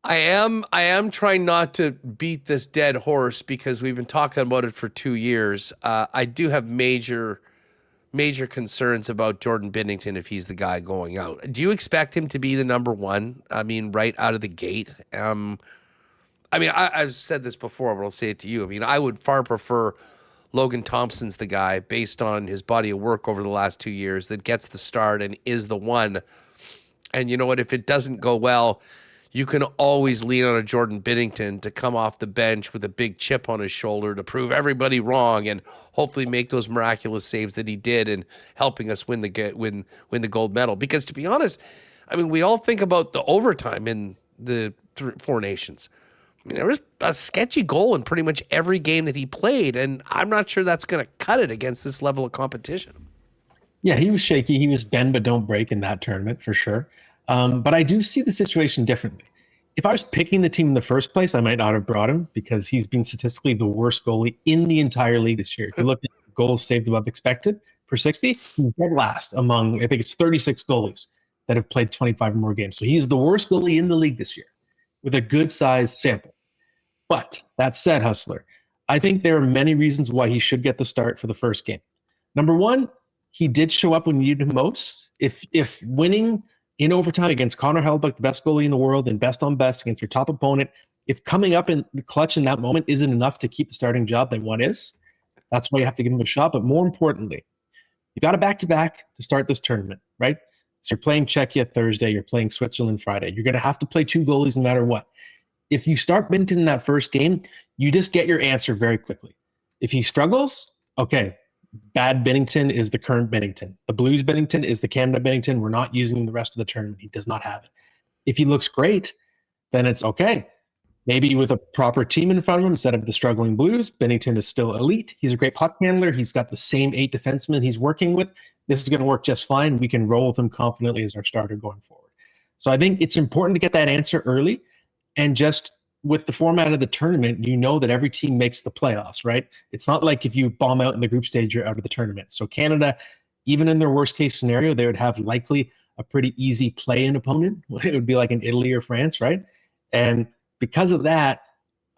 I am trying not to beat this dead horse because we've been talking about it for 2 years. I do have major concerns about Jordan Binnington if he's the guy going out. Do you expect him to be the number one? Right out of the gate. I've said this before, but I'll say it to you. I would far prefer Logan Thompson's the guy based on his body of work over the last 2 years that gets the start and is the one. And you know what? If it doesn't go well, you can always lean on a Jordan Binnington to come off the bench with a big chip on his shoulder to prove everybody wrong and hopefully make those miraculous saves that he did in helping us win the gold medal. Because to be honest, we all think about the overtime in the Four Nations. There was a sketchy goal in pretty much every game that he played, and I'm not sure that's going to cut it against this level of competition. Yeah, he was shaky. He was bend but don't break in that tournament for sure. But I do see the situation differently. If I was picking the team in the first place, I might not have brought him because he's been statistically the worst goalie in the entire league this year. If you look at goals saved above expected per 60, he's dead last among, I think it's 36 goalies that have played 25 or more games. So he's the worst goalie in the league this year with a good size sample. But that said, Hustler, I think there are many reasons why he should get the start for the first game. Number one, he did show up when you needed him most. If winning in overtime against Connor Hellebuyck, the best goalie in the world, and best on best against your top opponent, if coming up in the clutch in that moment isn't enough to keep the starting job, then what is? That's why you have to give him a shot. But more importantly, you got a back-to-back to start this tournament, right? So you're playing Czechia Thursday, you're playing Switzerland Friday. You're going to have to play two goalies no matter what. If you start Binnington in that first game, you just get your answer very quickly. If he struggles, okay, bad Binnington is the current Binnington. The Blues Binnington is the Canada Binnington. We're not using him the rest of the tournament. He does not have it. If he looks great, then it's okay. Maybe with a proper team in front of him instead of the struggling Blues, Binnington is still elite. He's a great puck handler. He's got the same 8 defensemen he's working with. This is going to work just fine. We can roll with him confidently as our starter going forward. So I think it's important to get that answer early. And just with the format of the tournament, you know that every team makes the playoffs, right? It's not like if you bomb out in the group stage, you're out of the tournament. So Canada, even in their worst case scenario, they would have likely a pretty easy play-in opponent. It would be like in Italy or France, right? And because of that,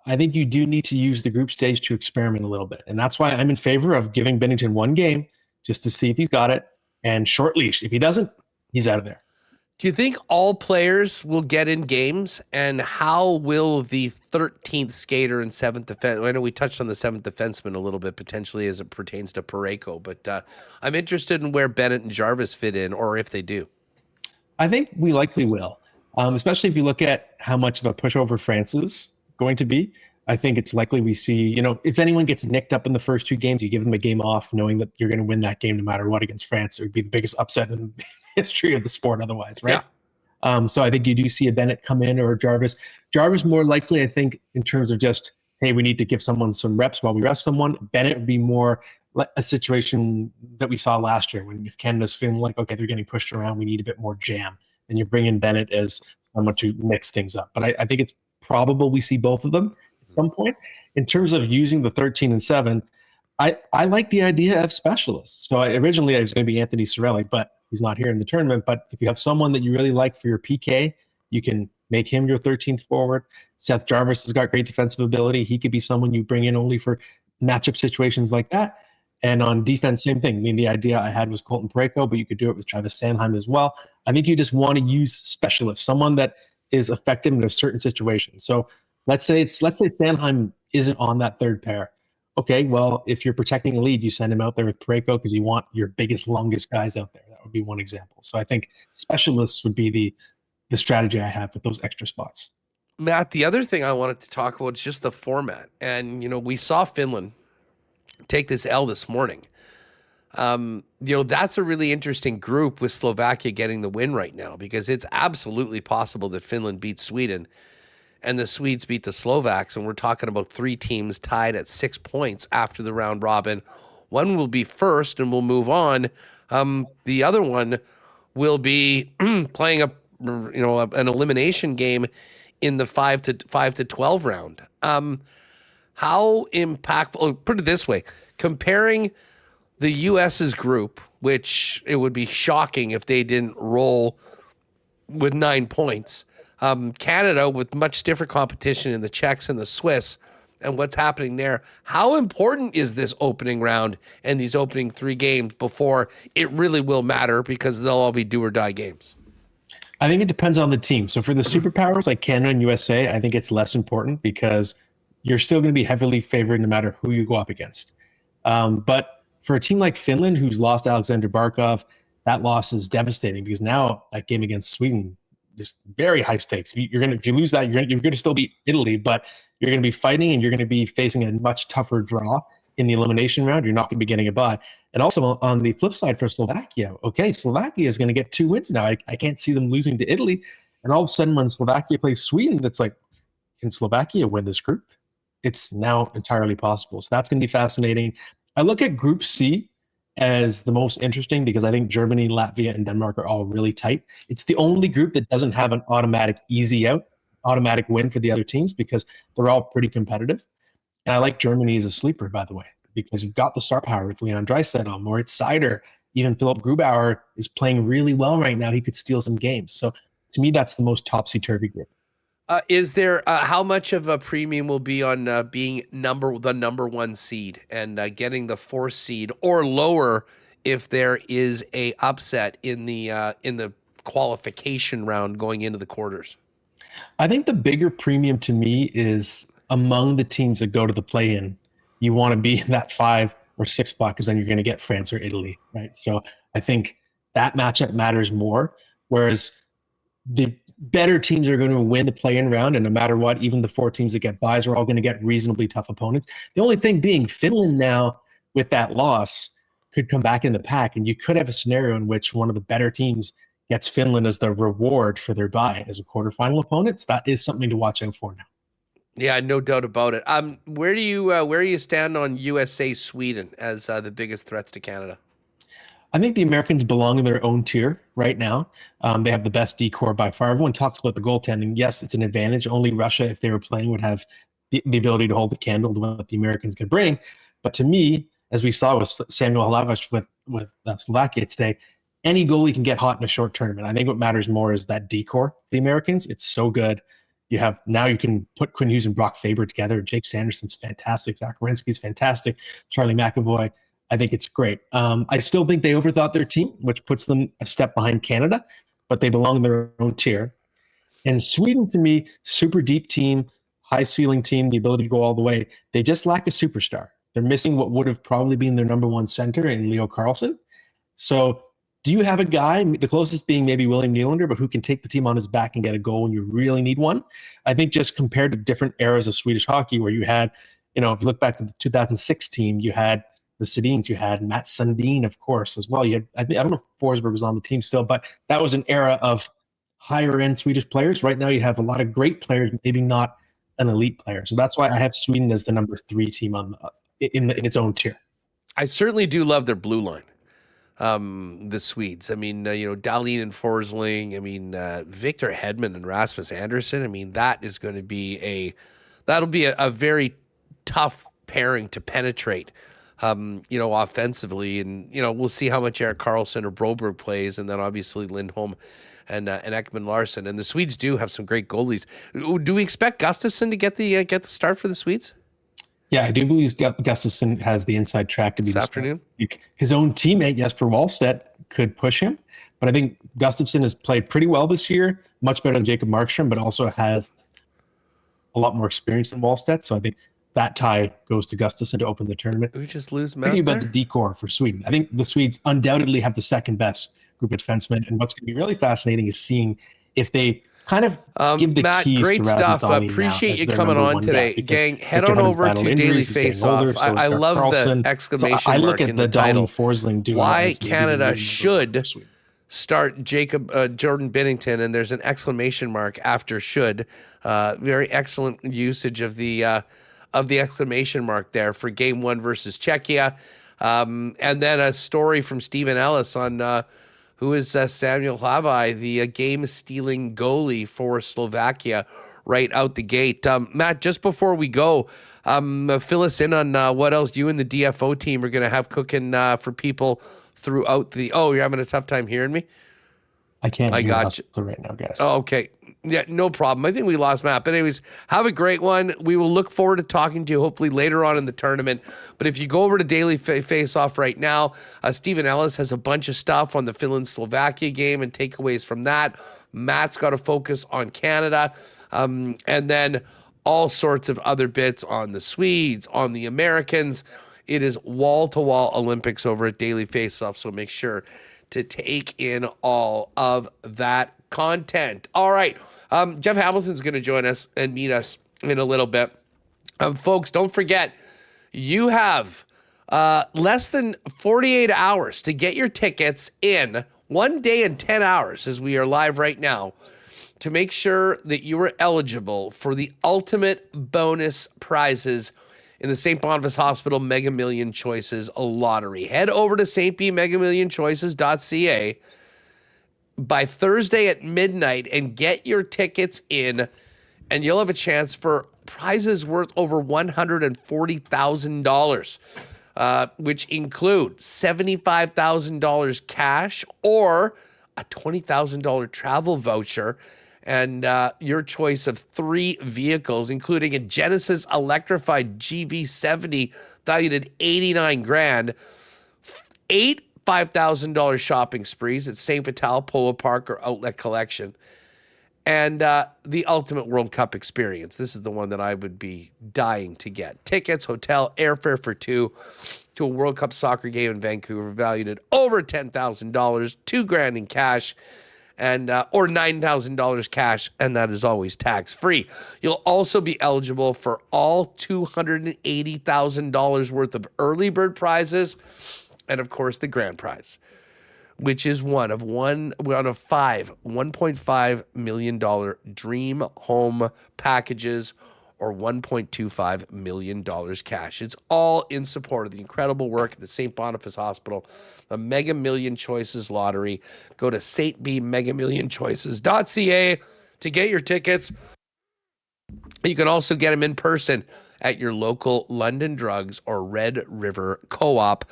I think you do need to use the group stage to experiment a little bit. And that's why I'm in favor of giving Binnington one game just to see if he's got it, and short leash. If he doesn't, he's out of there. Do you think all players will get in games, and how will the 13th skater and 7th defense? I know we touched on the 7th defenseman a little bit potentially as it pertains to Parayko, but I'm interested in where Bennett and Jarvis fit in, or if they do. I think we likely will, especially if you look at how much of a pushover France is going to be. I think it's likely we see, if anyone gets nicked up in the first 2 games, you give them a game off knowing that you're going to win that game no matter what against France. It would be the biggest upset in the history of the sport otherwise, right? Yeah. So I think you do see a Bennett come in, or a Jarvis. Jarvis more likely, I think, in terms of just, hey, we need to give someone some reps while we rest someone. Bennett would be more like a situation that we saw last year when if Canada's feeling like, okay, they're getting pushed around, we need a bit more jam. And you bring in Bennett as someone to mix things up. But I think it's probable we see both of them at some point. In terms of using the 13 and 7, I like the idea of specialists. So originally I was going to be Anthony Cirelli, but he's not here in the tournament. But if you have someone that you really like for your PK, you can make him your 13th forward. Seth Jarvis has got great defensive ability. He could be someone you bring in only for matchup situations like that. And on defense, same thing. I mean, the idea I had was Colton Parayko, but you could do it with Travis Sanheim as well. I think you just want to use specialists, someone that is effective in a certain situation. So let's say Sanheim isn't on that third pair. Okay, well, if you're protecting a lead, you send him out there with Parayko because you want your biggest, longest guys out there. That would be one example. So I think specialists would be the strategy I have with those extra spots. Matt, the other thing I wanted to talk about is just the format. And, we saw Finland take this L this morning. That's a really interesting group with Slovakia getting the win right now, because it's absolutely possible that Finland beats Sweden and the Swedes beat the Slovaks. And we're talking about 3 teams tied at 6 points after the round robin. One will be first and will move on. The other one will be playing an elimination game in the 5 to 12 round. How impactful, put it this way, comparing the U.S.'s group, which it would be shocking if they didn't roll with 9 points, Canada with much stiffer competition in the Czechs and the Swiss, and what's happening there. How important is this opening round and these opening 3 games before it really will matter, because they'll all be do or die games? I think it depends on the team. So for the superpowers like Canada and USA, I think it's less important because you're still going to be heavily favored no matter who you go up against. But for a team like Finland, who's lost Alexander Barkov, that loss is devastating, because now that game against Sweden is very high stakes. If you lose that, you're going to still beat Italy, but you're going to be fighting and you're going to be facing a much tougher draw in the elimination round. You're not going to be getting a bye. And also on the flip side for Slovakia, okay, Slovakia is going to get 2 wins now. I can't see them losing to Italy. And all of a sudden when Slovakia plays Sweden, it's like, can Slovakia win this group? It's now entirely possible. So that's going to be fascinating. I look at Group C as the most interesting because I think Germany, Latvia, and Denmark are all really tight. It's the only group that doesn't have an automatic easy out, automatic win for the other teams, because they're all pretty competitive. And I like Germany as a sleeper, by the way, because you've got the star power with Leon Draisaitl, Moritz Seider, Even Philip Grubauer is playing really well right now. He could steal some games. So to me, that's the most topsy-turvy group. Is there how much of a premium will be on being the number one seed and getting the 4th seed or lower if there is a upset in the qualification round going into the quarters? I think the bigger premium to me is among the teams that go to the play-in. You want to be in that 5 or 6 spot because then you're going to get France or Italy, right? So I think that matchup matters more. Whereas the better teams are going to win the play-in round, and no matter what, even the 4 teams that get buys are all going to get reasonably tough opponents. The only thing being, Finland now with that loss could come back in the pack, and you could have a scenario in which one of the better teams gets Finland as the reward for their bye as a quarterfinal opponent. So that is something to watch out for now. Yeah, no doubt about it. Where do you stand on USA Sweden as the biggest threats to Canada? I think the Americans belong in their own tier right now. They have the best D-core by far. Everyone talks about the goaltending. Yes, it's an advantage. Only Russia, if they were playing, would have the ability to hold the candle to what the Americans could bring. But to me, as we saw with Samuel Hlavach with Slovakia today, any goalie can get hot in a short tournament. I think what matters more is that D-core for the Americans. It's so good. You can put Quinn Hughes and Brock Faber together. Jake Sanderson's fantastic. Zach Werenski's fantastic. Charlie McAvoy. I think it's great. I still think they overthought their team, which puts them a step behind Canada, but they belong in their own tier. And Sweden, to me, super deep team, high ceiling team, the ability to go all the way. They just lack a superstar. They're missing what would have probably been their number one center in Leo Carlsson. So do you have a guy, the closest being maybe William Nylander, but who can take the team on his back and get a goal when you really need one? I think just compared to different eras of Swedish hockey where you had, if you look back to the 2006 team, you had the Sedins, you had Matt Sundin, of course, as well. You had, I don't know if Forsberg was on the team still, but that was an era of higher end Swedish players. Right now you have a lot of great players, maybe not an elite player. So that's why I have Sweden as the number 3 team in its own tier. I certainly do love their blue line. The Swedes. I mean, Dahlin and Forsling. I mean, Victor Hedman and Rasmus Andersson. I mean, that'll be a very tough pairing to penetrate. Offensively, and we'll see how much Erik Karlsson or Broberg plays, and then obviously Lindholm and Ekman Larsson. And the Swedes do have some great goalies. Do we expect Gustafsson to get the start for the Swedes? Yeah, I do believe Gustafsson has the inside track to be this afternoon. His own teammate Jesper Wallstedt could push him, but I think Gustafsson has played pretty well this year, much better than Jacob Markstrom, but also has a lot more experience than Wallstedt. So I think that tie goes to Gustafsson to open the tournament. Did we just lose Matt? Thinking about the D-core for Sweden, I think the Swedes undoubtedly have the second best group of defensemen, and what's going to be really fascinating is seeing if they kind of give the Matt, keys great to Rasmus stuff. Dahlin Appreciate now you coming on today. Gang, head on over to Daily Faceoff. I love the exclamation I look mark at in the title. Forsling duo. Why Canada should start Jordan Binnington, and there's an exclamation mark after should. Very excellent usage of the exclamation mark there for Game 1 versus Czechia. And then a story from Stephen Ellis on who is Samuel Hlavach, the game-stealing goalie for Slovakia right out the gate. Matt, just before we go, fill us in on what else you and the DFO team are going to have cooking for people throughout the... Oh, you're having a tough time hearing me? I can't hear you right now, guys. Oh, okay. Yeah, no problem. I think we lost Matt. But anyways, have a great one. We will look forward to talking to you hopefully later on in the tournament. But if you go over to Daily Face-Off right now, Stephen Ellis has a bunch of stuff on the Finland-Slovakia game and takeaways from that. Matt's got to focus on Canada. And then all sorts of other bits on the Swedes, on the Americans. It is wall-to-wall Olympics over at Daily Face-Off, so make sure to take in all of that content. All right. Jeff Hamilton's going to join us and meet us in a little bit. Folks, don't forget, you have less than 48 hours to get your tickets in 1 day and 10 hours as we are live right now to make sure that you are eligible for the ultimate bonus prizes in the St. Boniface Hospital Mega Million Choices lottery. Head over to stbmillionschoices.ca by Thursday at midnight and get your tickets in, and you'll have a chance for prizes worth over $140,000. which include $75,000 cash or a $20,000 travel voucher, and your choice of 3 vehicles, including a Genesis electrified GV70 valued at $89,000, 8 $5,000 shopping sprees at St. Vital, Polo Park, or Outlet Collection, and the Ultimate World Cup experience. This is the one that I would be dying to get. Tickets, hotel, airfare for 2 to a World Cup soccer game in Vancouver valued at over $10,000, $2,000 in cash, and or $9,000 cash, and that is always tax-free. You'll also be eligible for all $280,000 worth of early bird prizes, and of course the grand prize, which is one of 5 $1.5 million dream home packages or $1.25 million cash. It's all in support of the incredible work at the St. Boniface Hospital, the Mega Million Choices Lottery. Go to stbmegamillionchoices.ca to get your tickets. You can also get them in person at your local London Drugs or Red River Co-op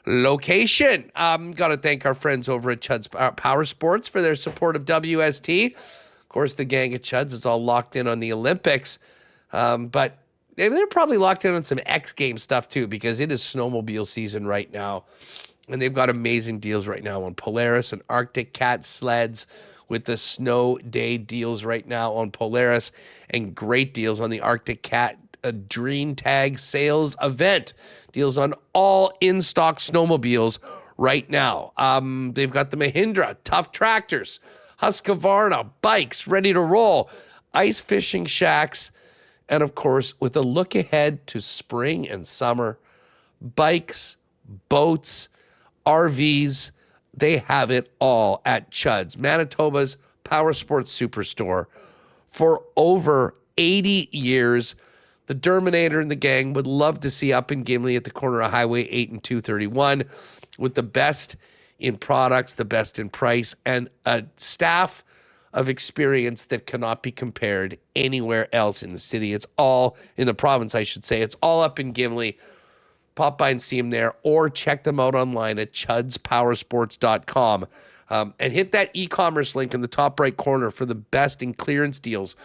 location. Got to thank our friends over at Chud's Power Sports for their support of WST. Of course, the gang at Chud's is all locked in on the Olympics, but they're probably locked in on some X Games stuff too, because it is snowmobile season right now, and they've got amazing deals right now on Polaris and Arctic Cat sleds, with the snow day deals right now on Polaris, and great deals on the Arctic Cat Dream Tag sales event. Deals on all in-stock snowmobiles right now. They've got the Mahindra tough tractors, Husqvarna bikes ready to roll, ice fishing shacks, and of course, with a look ahead to spring and summer, bikes, boats, RVs, they have it all at Chud's, Manitoba's power sports superstore. For over 80 years, the Derminator and the gang would love to see up in Gimli at the corner of Highway 8 and 231 with the best in products, the best in price, and a staff of experience that cannot be compared anywhere else in the city. It's all in the province, I should say. It's all up in Gimli. Pop by and see them there, or check them out online at chudspowersports.com. And hit that e-commerce link in the top right corner for the best in clearance deals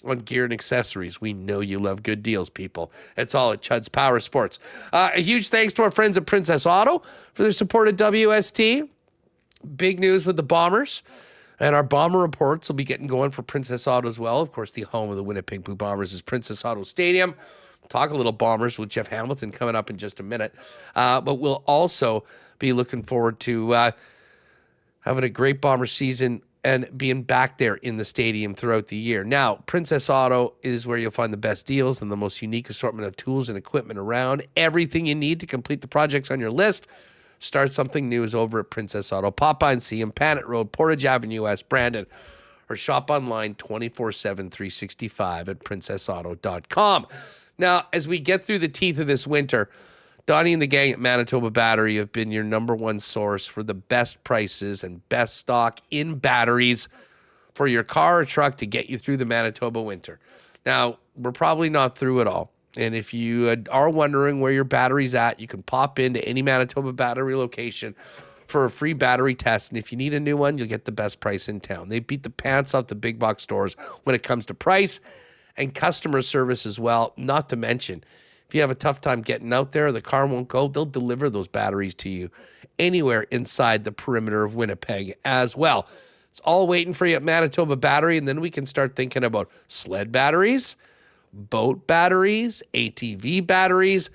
on gear and accessories. We know you love good deals, people. It's all at Chud's Power Sports. A huge thanks to our friends at Princess Auto for their support at WST. Big news with the Bombers. And our Bomber reports will be getting going for Princess Auto as well. Of course, the home of the Winnipeg Blue Bombers is Princess Auto Stadium. Talk a little Bombers with Jeff Hamilton coming up in just a minute. But we'll also be looking forward to having a great Bomber season and being back there in the stadium throughout the year. Now, Princess Auto is where you'll find the best deals and the most unique assortment of tools and equipment around. Everything you need to complete the projects on your list. Start something new is over at Princess Auto. Pop by and see them, Panet Road, Portage Avenue, West Brandon, or shop online 24/7, 365 at princessauto.com. Now, as we get through the teeth of this winter, Donnie and the gang at Manitoba Battery have been your number one source for the best prices and best stock in batteries for your car or truck to get you through the Manitoba winter. Now, we're probably not through it all. And if you are wondering where your battery's at, you can pop into any Manitoba Battery location for a free battery test. And if you need a new one, you'll get the best price in town. They beat the pants off the big box stores when it comes to price and customer service as well, not to mention if you have a tough time getting out there, the car won't go, they'll deliver those batteries to you anywhere inside the perimeter of Winnipeg as well. It's all waiting for you at Manitoba Battery, and then we can start thinking about sled batteries, boat batteries, ATV batteries.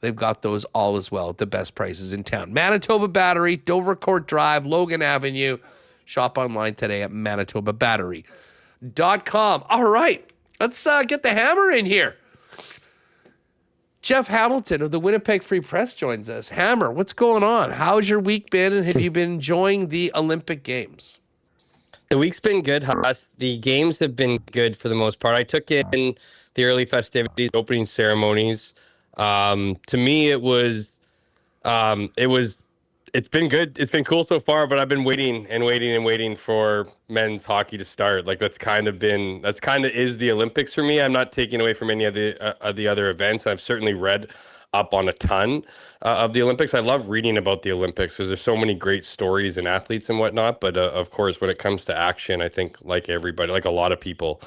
They've got those all as well at the best prices in town. Manitoba Battery, Dovercourt Drive, Logan Avenue. Shop online today at manitobabattery.com. All right, let's get the hammer in here. Jeff Hamilton of the Winnipeg Free Press joins us. Hammer, what's going on? How's your week been, and have you been enjoying the Olympic Games? The week's been good, Huss. The games have been good for the most part. I took in the early festivities, opening ceremonies. To me, it's been good. It's been cool so far, but I've been waiting for men's hockey to start. Like that's kind of is the Olympics for me. I'm not taking away from any of the other events. I've certainly read up on a ton of the Olympics. I love reading about the Olympics because there's so many great stories and athletes and whatnot. But of course, when it comes to action, I think like everybody, like a lot of people,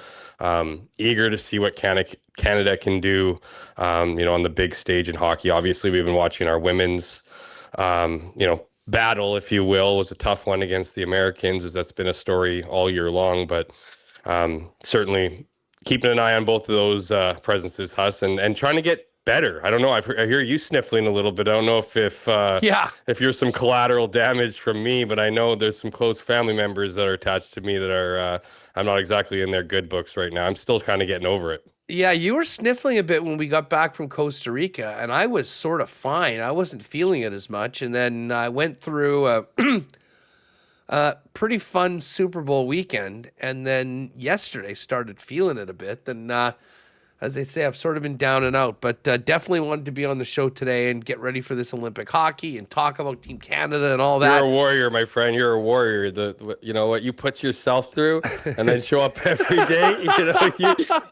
eager to see what Canada can do, on the big stage in hockey. Obviously, we've been watching our women's, battle, if you will. It was a tough one against the Americans, as that's been a story all year long. But certainly keeping an eye on both of those presences, Huss, and trying to get better. I don't know. I hear you sniffling a little bit. I don't know if you're some collateral damage from me, but I know there's some close family members that are attached to me that are I'm not exactly in their good books right now. I'm still kind of getting over it. Yeah, you were sniffling a bit when we got back from Costa Rica, and I was sort of fine. I wasn't feeling it as much, and then I went through a pretty fun Super Bowl weekend, and then yesterday started feeling it a bit. And as they say, I've sort of been down and out, but definitely wanted to be on the show today and get ready for this Olympic hockey and talk about Team Canada and all that. You're a warrior, my friend. You're a warrior. You know what you put yourself through, and then show up every day.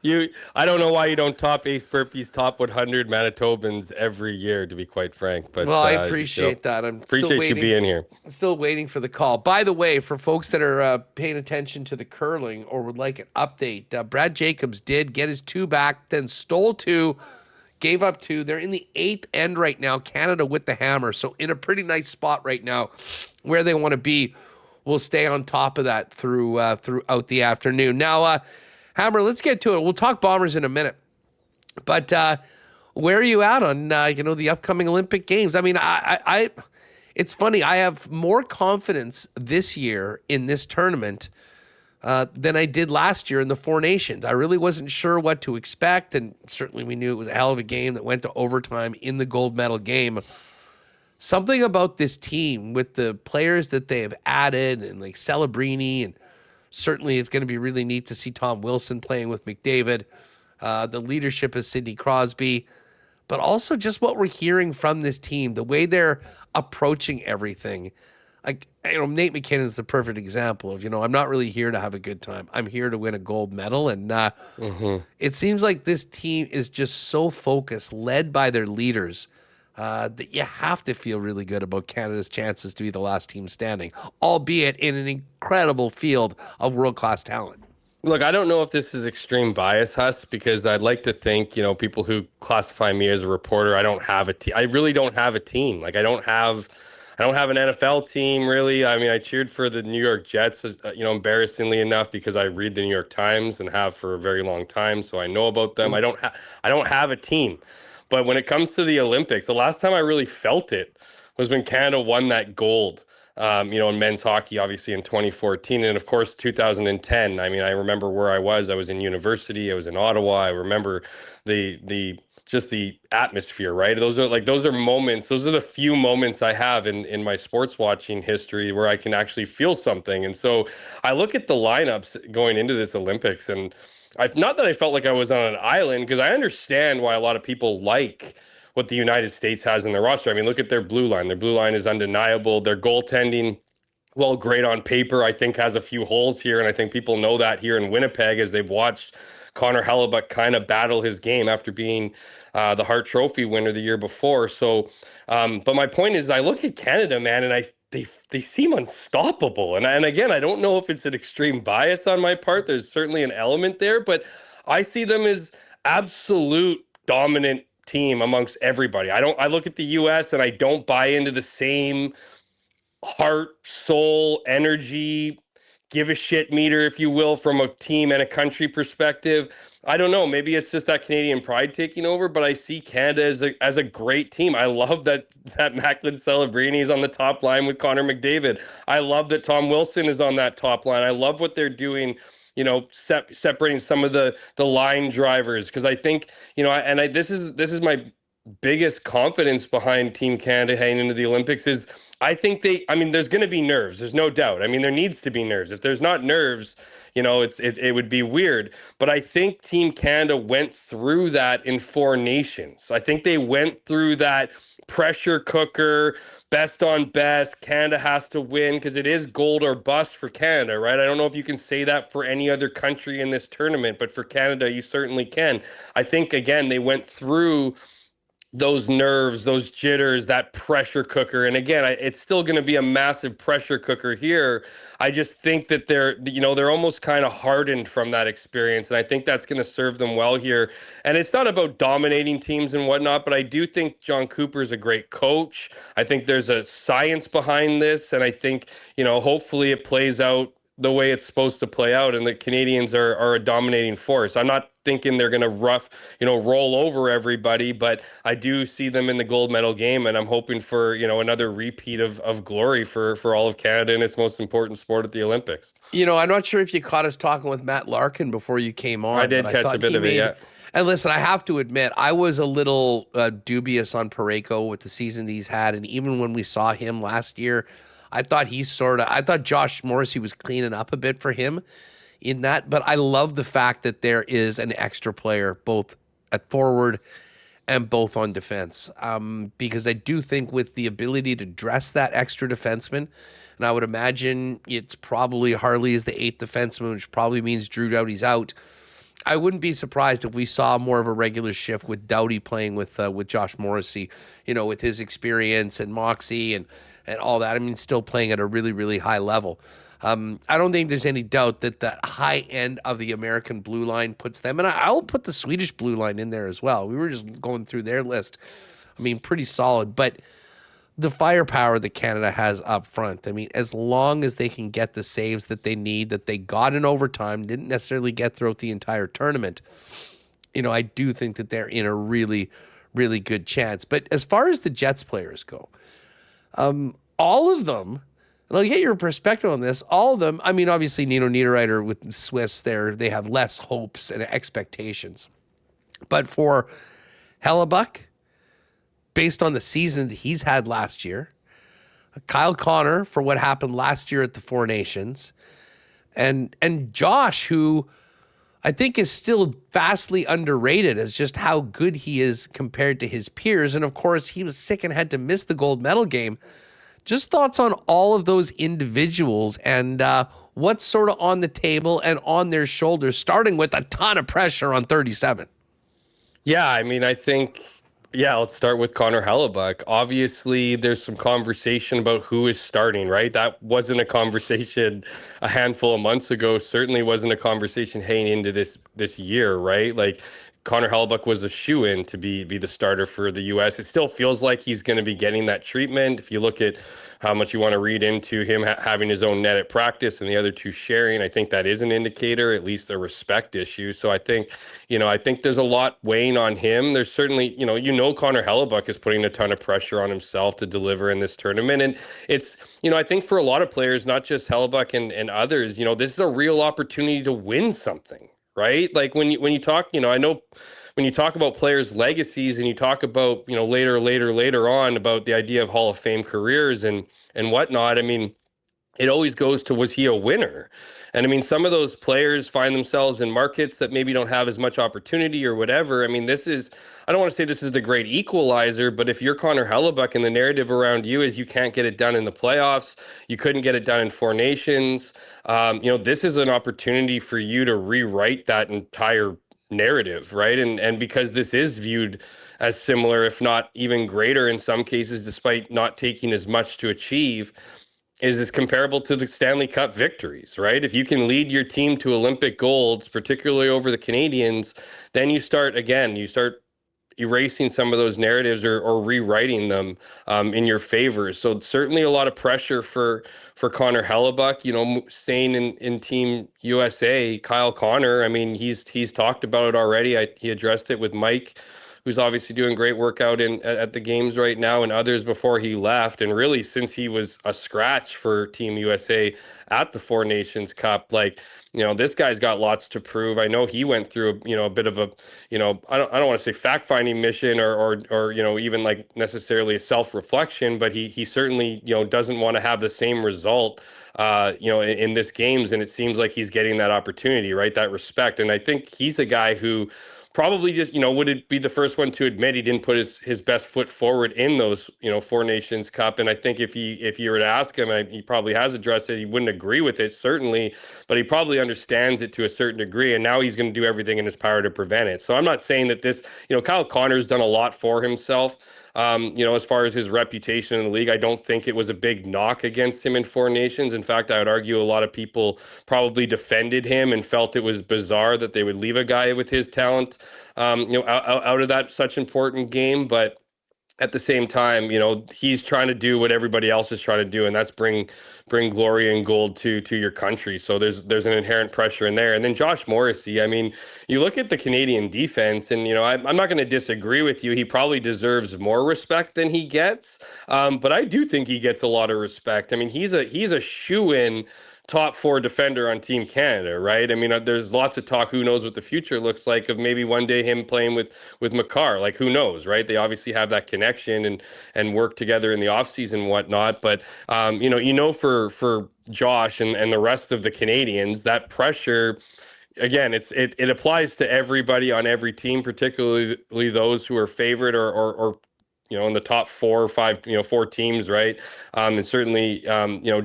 You. I don't know why you don't top Ace Burpee's top 100 Manitobans every year, to be quite frank. But well, I appreciate that. I'm appreciate still waiting, you being here. I'm still waiting for the call. By the way, for folks that are paying attention to the curling or would like an update, Brad Jacobs did get his 2 back. Then stole 2, gave up 2. They're in the 8th end right now, Canada with the hammer. So in a pretty nice spot right now where they want to be. We'll stay on top of that throughout the afternoon. Now, Hammer, let's get to it. We'll talk Bombers in a minute. But where are you at on, the upcoming Olympic Games? I mean, I it's funny. I have more confidence this year in this tournament than I did last year in the Four Nations. I really wasn't sure what to expect, and certainly we knew it was a hell of a game that went to overtime in the gold medal game. Something about this team with the players that they have added, and like Celebrini, and certainly it's going to be really neat to see Tom Wilson playing with McDavid, the leadership of Sidney Crosby, but also just what we're hearing from this team, the way they're approaching everything. Like, Nate McKinnon's the perfect example of, I'm not really here to have a good time. I'm here to win a gold medal. And it seems like this team is just so focused, led by their leaders, that you have to feel really good about Canada's chances to be the last team standing, albeit in an incredible field of world-class talent. Look, I don't know if this is extreme bias, Huss, because I'd like to think, people who classify me as a reporter, I don't have a team. I really don't have a team. Like, I don't have an NFL team, really. I mean, I cheered for the New York Jets, embarrassingly enough, because I read the New York Times and have for a very long time, so I know about them. I don't have a team. But when it comes to the Olympics, the last time I really felt it was when Canada won that gold, in men's hockey, obviously in 2014, and of course 2010. I mean, I remember where I was. I was in university. I was in Ottawa. I remember just the atmosphere, right? Those are moments. Those are the few moments I have in my sports watching history where I can actually feel something. And so I look at the lineups going into this Olympics, and not that I felt like I was on an island, because I understand why a lot of people like what the United States has in their roster. I mean, look at their blue line. Their blue line is undeniable. Their goaltending, well, great on paper, I think has a few holes here. And I think people know that here in Winnipeg as they've watched Connor Hellebuyck kind of battle his game after being the Hart Trophy winner the year before. So, but my point is, I look at Canada, man, and they seem unstoppable. And again, I don't know if it's an extreme bias on my part. There's certainly an element there, but I see them as absolute dominant team amongst everybody. I look at the U.S. and I don't buy into the same heart, soul, energy, give a shit meter, if you will, from a team and a country perspective. I don't know. Maybe it's just that Canadian pride taking over, but I see Canada as a great team. I love that Macklin Celebrini is on the top line with Connor McDavid. I love that Tom Wilson is on that top line. I love what they're doing, separating some of the line drivers, because I think, this is my biggest confidence behind Team Canada heading into the Olympics is I think there's going to be nerves. There's no doubt. I mean, there needs to be nerves. If there's not nerves, it would be weird. But I think Team Canada went through that in Four Nations. I think they went through that pressure cooker, best on best. Canada has to win because it is gold or bust for Canada, right? I don't know if you can say that for any other country in this tournament, but for Canada, you certainly can. I think, again, they went through those nerves, those jitters, that pressure cooker. And again, it's still going to be a massive pressure cooker here. I just think that they're almost kind of hardened from that experience. And I think that's going to serve them well here. And it's not about dominating teams and whatnot, but I do think John Cooper is a great coach. I think there's a science behind this. And I think, hopefully it plays out the way it's supposed to play out, and the Canadians are a dominating force. I'm not thinking they're going to roll over everybody, but I do see them in the gold medal game, and I'm hoping for, another repeat of glory for all of Canada in its most important sport at the Olympics. I'm not sure if you caught us talking with Matt Larkin before you came on. I did catch a bit of it, yeah. And listen, I have to admit, I was a little dubious on Parayko with the season that he's had, and even when we saw him last year, I thought Josh Morrissey was cleaning up a bit for him in that, but I love the fact that there is an extra player both at forward and both on defense, because I do think with the ability to dress that extra defenseman, and I would imagine it's probably Harley is the 8th defenseman, which probably means Drew Doughty's out. I wouldn't be surprised if we saw more of a regular shift with Doughty playing with Josh Morrissey, with his experience and moxie and all that. I mean, still playing at a really, really high level. I don't think there's any doubt that the high end of the American blue line puts them, and I'll put the Swedish blue line in there as well. We were just going through their list. I mean, pretty solid, but the firepower that Canada has up front, I mean, as long as they can get the saves that they need, that they got in overtime, didn't necessarily get throughout the entire tournament, I do think that they're in a really, really good chance. But as far as the Jets players go, all of them, and I'll get your perspective on this, all of them, I mean, obviously Nino Niederreiter with the Swiss, they have less hopes and expectations. But for Hellebuck, based on the season that he's had last year, Kyle Connor for what happened last year at the Four Nations, and Josh, who I think is still vastly underrated as just how good he is compared to his peers. And of course, he was sick and had to miss the gold medal game. Just thoughts on all of those individuals and what's sort of on the table and on their shoulders, starting with a ton of pressure on 37. Yeah, I mean, I think, let's start with Connor Hellebuck. Obviously, there's some conversation about who is starting, right? That wasn't a conversation a handful of months ago. Certainly wasn't a conversation heading into this year, right? Like, Connor Hellebuck was a shoo-in to be the starter for the U.S. It still feels like he's going to be getting that treatment. If you look at how much you want to read into him having his own net at practice and the other two sharing, I think that is an indicator, at least a respect issue. So I think there's a lot weighing on him. There's certainly, Connor Hellebuck is putting a ton of pressure on himself to deliver in this tournament. And it's, I think for a lot of players, not just Hellebuck and others, this is a real opportunity to win something. Right? Like when you talk, I know when you talk about players' legacies and you talk about, later on about the idea of Hall of Fame careers and whatnot, I mean, it always goes to, was he a winner? And I mean, some of those players find themselves in markets that maybe don't have as much opportunity or whatever. I mean, I don't want to say this is the great equalizer, but if you're Connor Hellebuck and the narrative around you is you can't get it done in the playoffs, you couldn't get it done in Four Nations, this is an opportunity for you to rewrite that entire narrative, right? And because this is viewed as similar, if not even greater in some cases, despite not taking as much to achieve, is comparable to the Stanley Cup victories, right? If you can lead your team to Olympic golds, particularly over the Canadians, then you start erasing some of those narratives or rewriting them in your favor. So certainly a lot of pressure for Connor Hellebuck, staying in Team USA. Kyle Connor, I mean, he's talked about it already. He addressed it with Mike, who's obviously doing great work out at the games right now, and others before he left. And really, since he was a scratch for Team USA at the Four Nations Cup, this guy's got lots to prove. I know he went through a bit of a, I don't want to say fact-finding mission or even like necessarily a self-reflection, but he certainly, doesn't want to have the same result, in this games. And it seems like he's getting that opportunity, right? That respect. And I think he's the guy who probably just, would it be the first one to admit he didn't put his best foot forward in those, Four Nations Cup. And I think if you were to ask him, he probably has addressed it. He wouldn't agree with it, certainly, but he probably understands it to a certain degree. And now he's going to do everything in his power to prevent it. So I'm not saying that this, Kyle Connor's done a lot for himself. As far as his reputation in the league, I don't think it was a big knock against him in Four Nations. In fact, I would argue a lot of people probably defended him and felt it was bizarre that they would leave a guy with his talent, out of that such important game. But at the same time, he's trying to do what everybody else is trying to do, and that's bring glory and gold to your country. So there's an inherent pressure in there. And then Josh Morrissey, I mean, you look at the Canadian defense, and I'm not going to disagree with you. He probably deserves more respect than he gets, but I do think he gets a lot of respect. I mean, he's a shoo-in top 4 defender on Team Canada, right? I mean, there's lots of talk, who knows what the future looks like, of maybe one day him playing with Makar. Like, who knows, right? They obviously have that connection and work together in the offseason and whatnot. But, for Josh and the rest of the Canadians, that pressure, again, it applies to everybody on every team, particularly those who are favored or in the top 4 or 5, 4 teams, right? And certainly,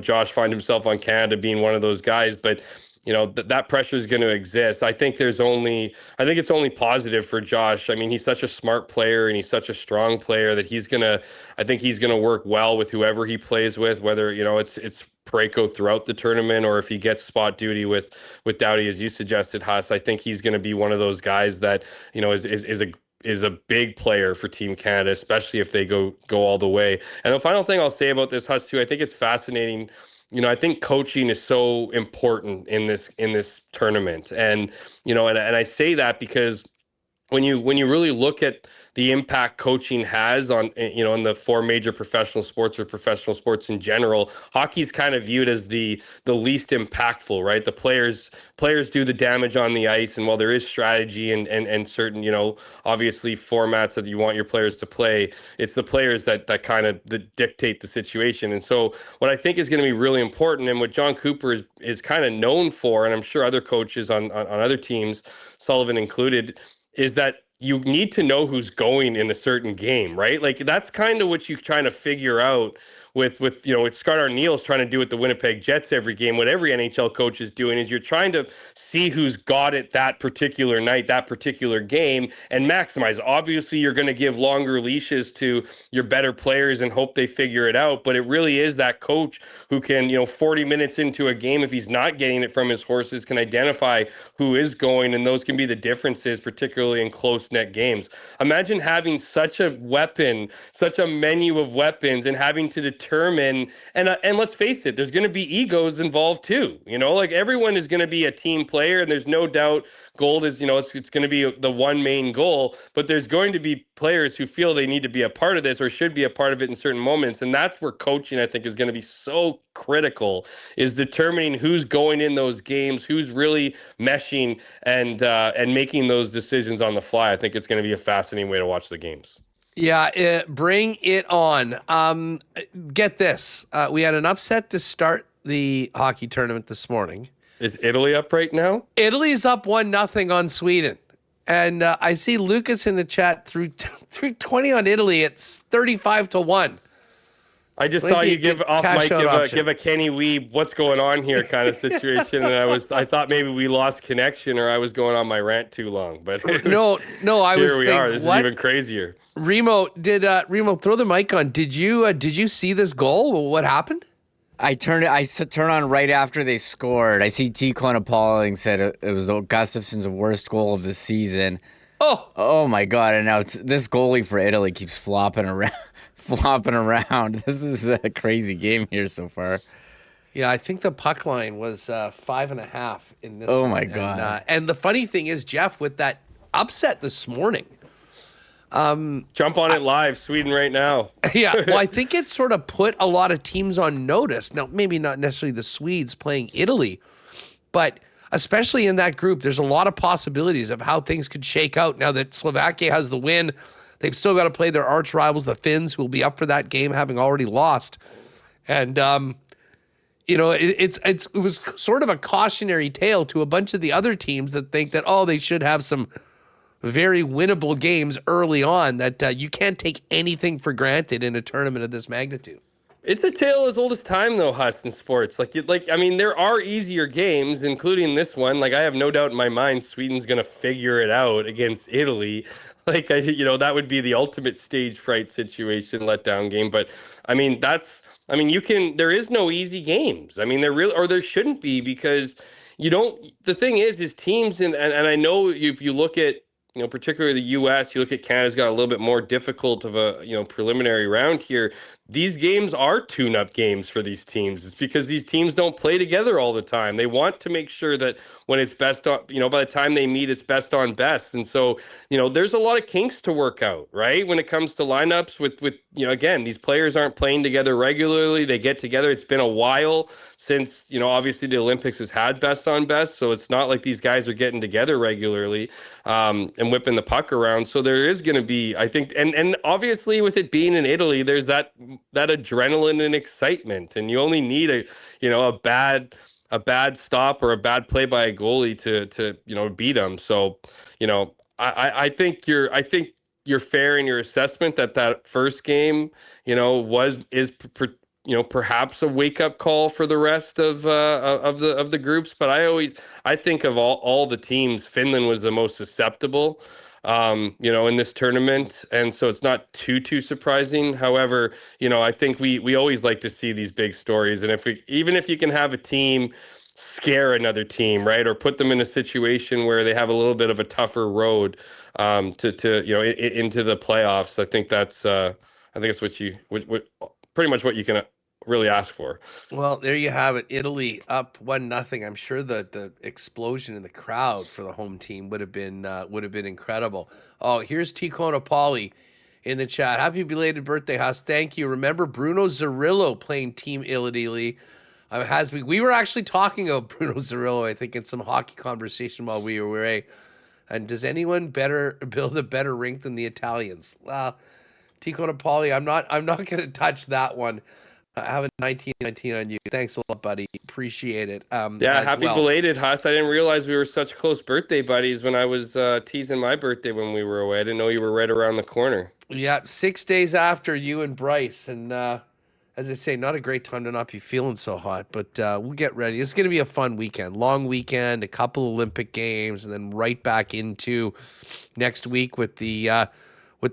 Josh finds himself on Canada being one of those guys, but that pressure is going to exist. I think it's only positive for Josh. I mean, he's such a smart player and he's such a strong player that I think he's going to work well with whoever he plays with, whether, it's Parayko throughout the tournament, or if he gets spot duty with Doughty, as you suggested, Huss. I think he's going to be one of those guys that, is a big player for Team Canada, especially if they go all the way. And the final thing I'll say about this, Huss, too, I think it's fascinating. I think coaching is so important in this tournament. And, and I say that because when you really look at the impact coaching has on, in the 4 major professional sports or professional sports in general, hockey's kind of viewed as the least impactful, right? The players do the damage on the ice, and while there is strategy and certain, obviously formats that you want your players to play, it's the players that kind of dictate the situation. And so what I think is going to be really important, and what John Cooper is kind of known for, and I'm sure other coaches on other teams, Sullivan included, is that you need to know who's going in a certain game, right? Like, that's kind of what you're trying to figure out with Scott Arniel's trying to do with the Winnipeg Jets every game. What every NHL coach is doing is you're trying to see who's got it that particular night, that particular game, and maximize. Obviously, you're going to give longer leashes to your better players and hope they figure it out, but it really is that coach who can, 40 minutes into a game, if he's not getting it from his horses, can identify who is going, and those can be the differences, particularly in close-net games. Imagine having such a weapon, such a menu of weapons, and having to determine, and let's face it, there's going to be egos involved too. Like, everyone is going to be a team player, and there's no doubt gold is, it's going to be the one main goal, but there's going to be players who feel they need to be a part of this or should be a part of it in certain moments. And that's where coaching, I think, is going to be so critical, is determining who's going in those games, who's really meshing and making those decisions on the fly. I think it's going to be a fascinating way to watch the games. Yeah, bring it on. Get this. We had an upset to start the hockey tournament this morning. Is Italy up right now? Italy's up 1-0 on Sweden. And I see Lucas in the chat through 20 on Italy. It's 35-1. I just saw you give off mic, give a Kenny Weeb, what's going on here kind of situation, and I thought maybe we lost connection or I was going on my rant too long. But no, I was. Here we are. This is even crazier. Remo, Remo, throw the mic on? Did you see this goal? What happened? I turned on right after they scored. I see T. Appalling said it was Gustafson's worst goal of the season. Oh my God! And now this goalie for Italy keeps flopping around. This is a crazy game here so far. Yeah, I think the puck line was 5.5 in this. Oh my God! And the funny thing is, Jeff, with that upset this morning. Jump on it live, Sweden right now. Yeah, well, I think it sort of put a lot of teams on notice. Now, maybe not necessarily the Swedes playing Italy, but especially in that group, there's a lot of possibilities of how things could shake out now that Slovakia has the win. They've still got to play their arch rivals, the Finns, who will be up for that game, having already lost. And, it was sort of a cautionary tale to a bunch of the other teams that think that, they should have some very winnable games early on that you can't take anything for granted in a tournament of this magnitude. It's a tale as old as time, though, Huss, in sports. I mean, there are easier games, including this one. Like, I have no doubt in my mind Sweden's going to figure it out against Italy. That would be the ultimate stage fright situation, letdown game. But, I mean, there is no easy games. I mean, there shouldn't be, because the thing is teams, and I know if you look at, particularly the U.S., you look at Canada's got a little bit more difficult of a, preliminary round here. These games are tune-up games for these teams. It's because these teams don't play together all the time. They want to make sure that when it's best on, by the time they meet, it's best on best. And so, there's a lot of kinks to work out, right? When it comes to lineups with again, these players aren't playing together regularly. They get together. It's been a while since, obviously the Olympics has had best on best. So it's not like these guys are getting together regularly and whipping the puck around. So there is going to be, I think, and obviously with it being in Italy, there's that adrenaline and excitement, and you only need a bad stop or a bad play by a goalie to beat them. So I think you're fair in your assessment that first game is perhaps a wake up call for the rest of the groups. But I think of all the teams, Finland was the most susceptible in this tournament. And so it's not too surprising. However, I think we always like to see these big stories. And even if you can have a team scare another team, right, or put them in a situation where they have a little bit of a tougher road into the playoffs, I think that's pretty much what you can really ask for. Well, there you have it. Italy up 1-0. I'm sure the explosion in the crowd for the home team would have been incredible. Oh, here's Ticona Pauly in the chat. Happy belated birthday, Huss. Thank you. Remember Bruno Zarillo playing Team Italy? We were actually talking about Bruno Zarillo, I think, in some hockey conversation while we were away. And does anyone build a better rink than the Italians? Well, Ticona Pauly, I'm not going to touch that one. I have a 1919 on you. Thanks a lot, buddy. Appreciate it. Happy belated, Huss. I didn't realize we were such close birthday buddies when I was teasing my birthday when we were away. I didn't know you were right around the corner. Yeah, 6 days after you and Bryce. And as I say, not a great time to not be feeling so hot, but we'll get ready. It's going to be a fun weekend. Long weekend, a couple Olympic games, and then right back into next week with the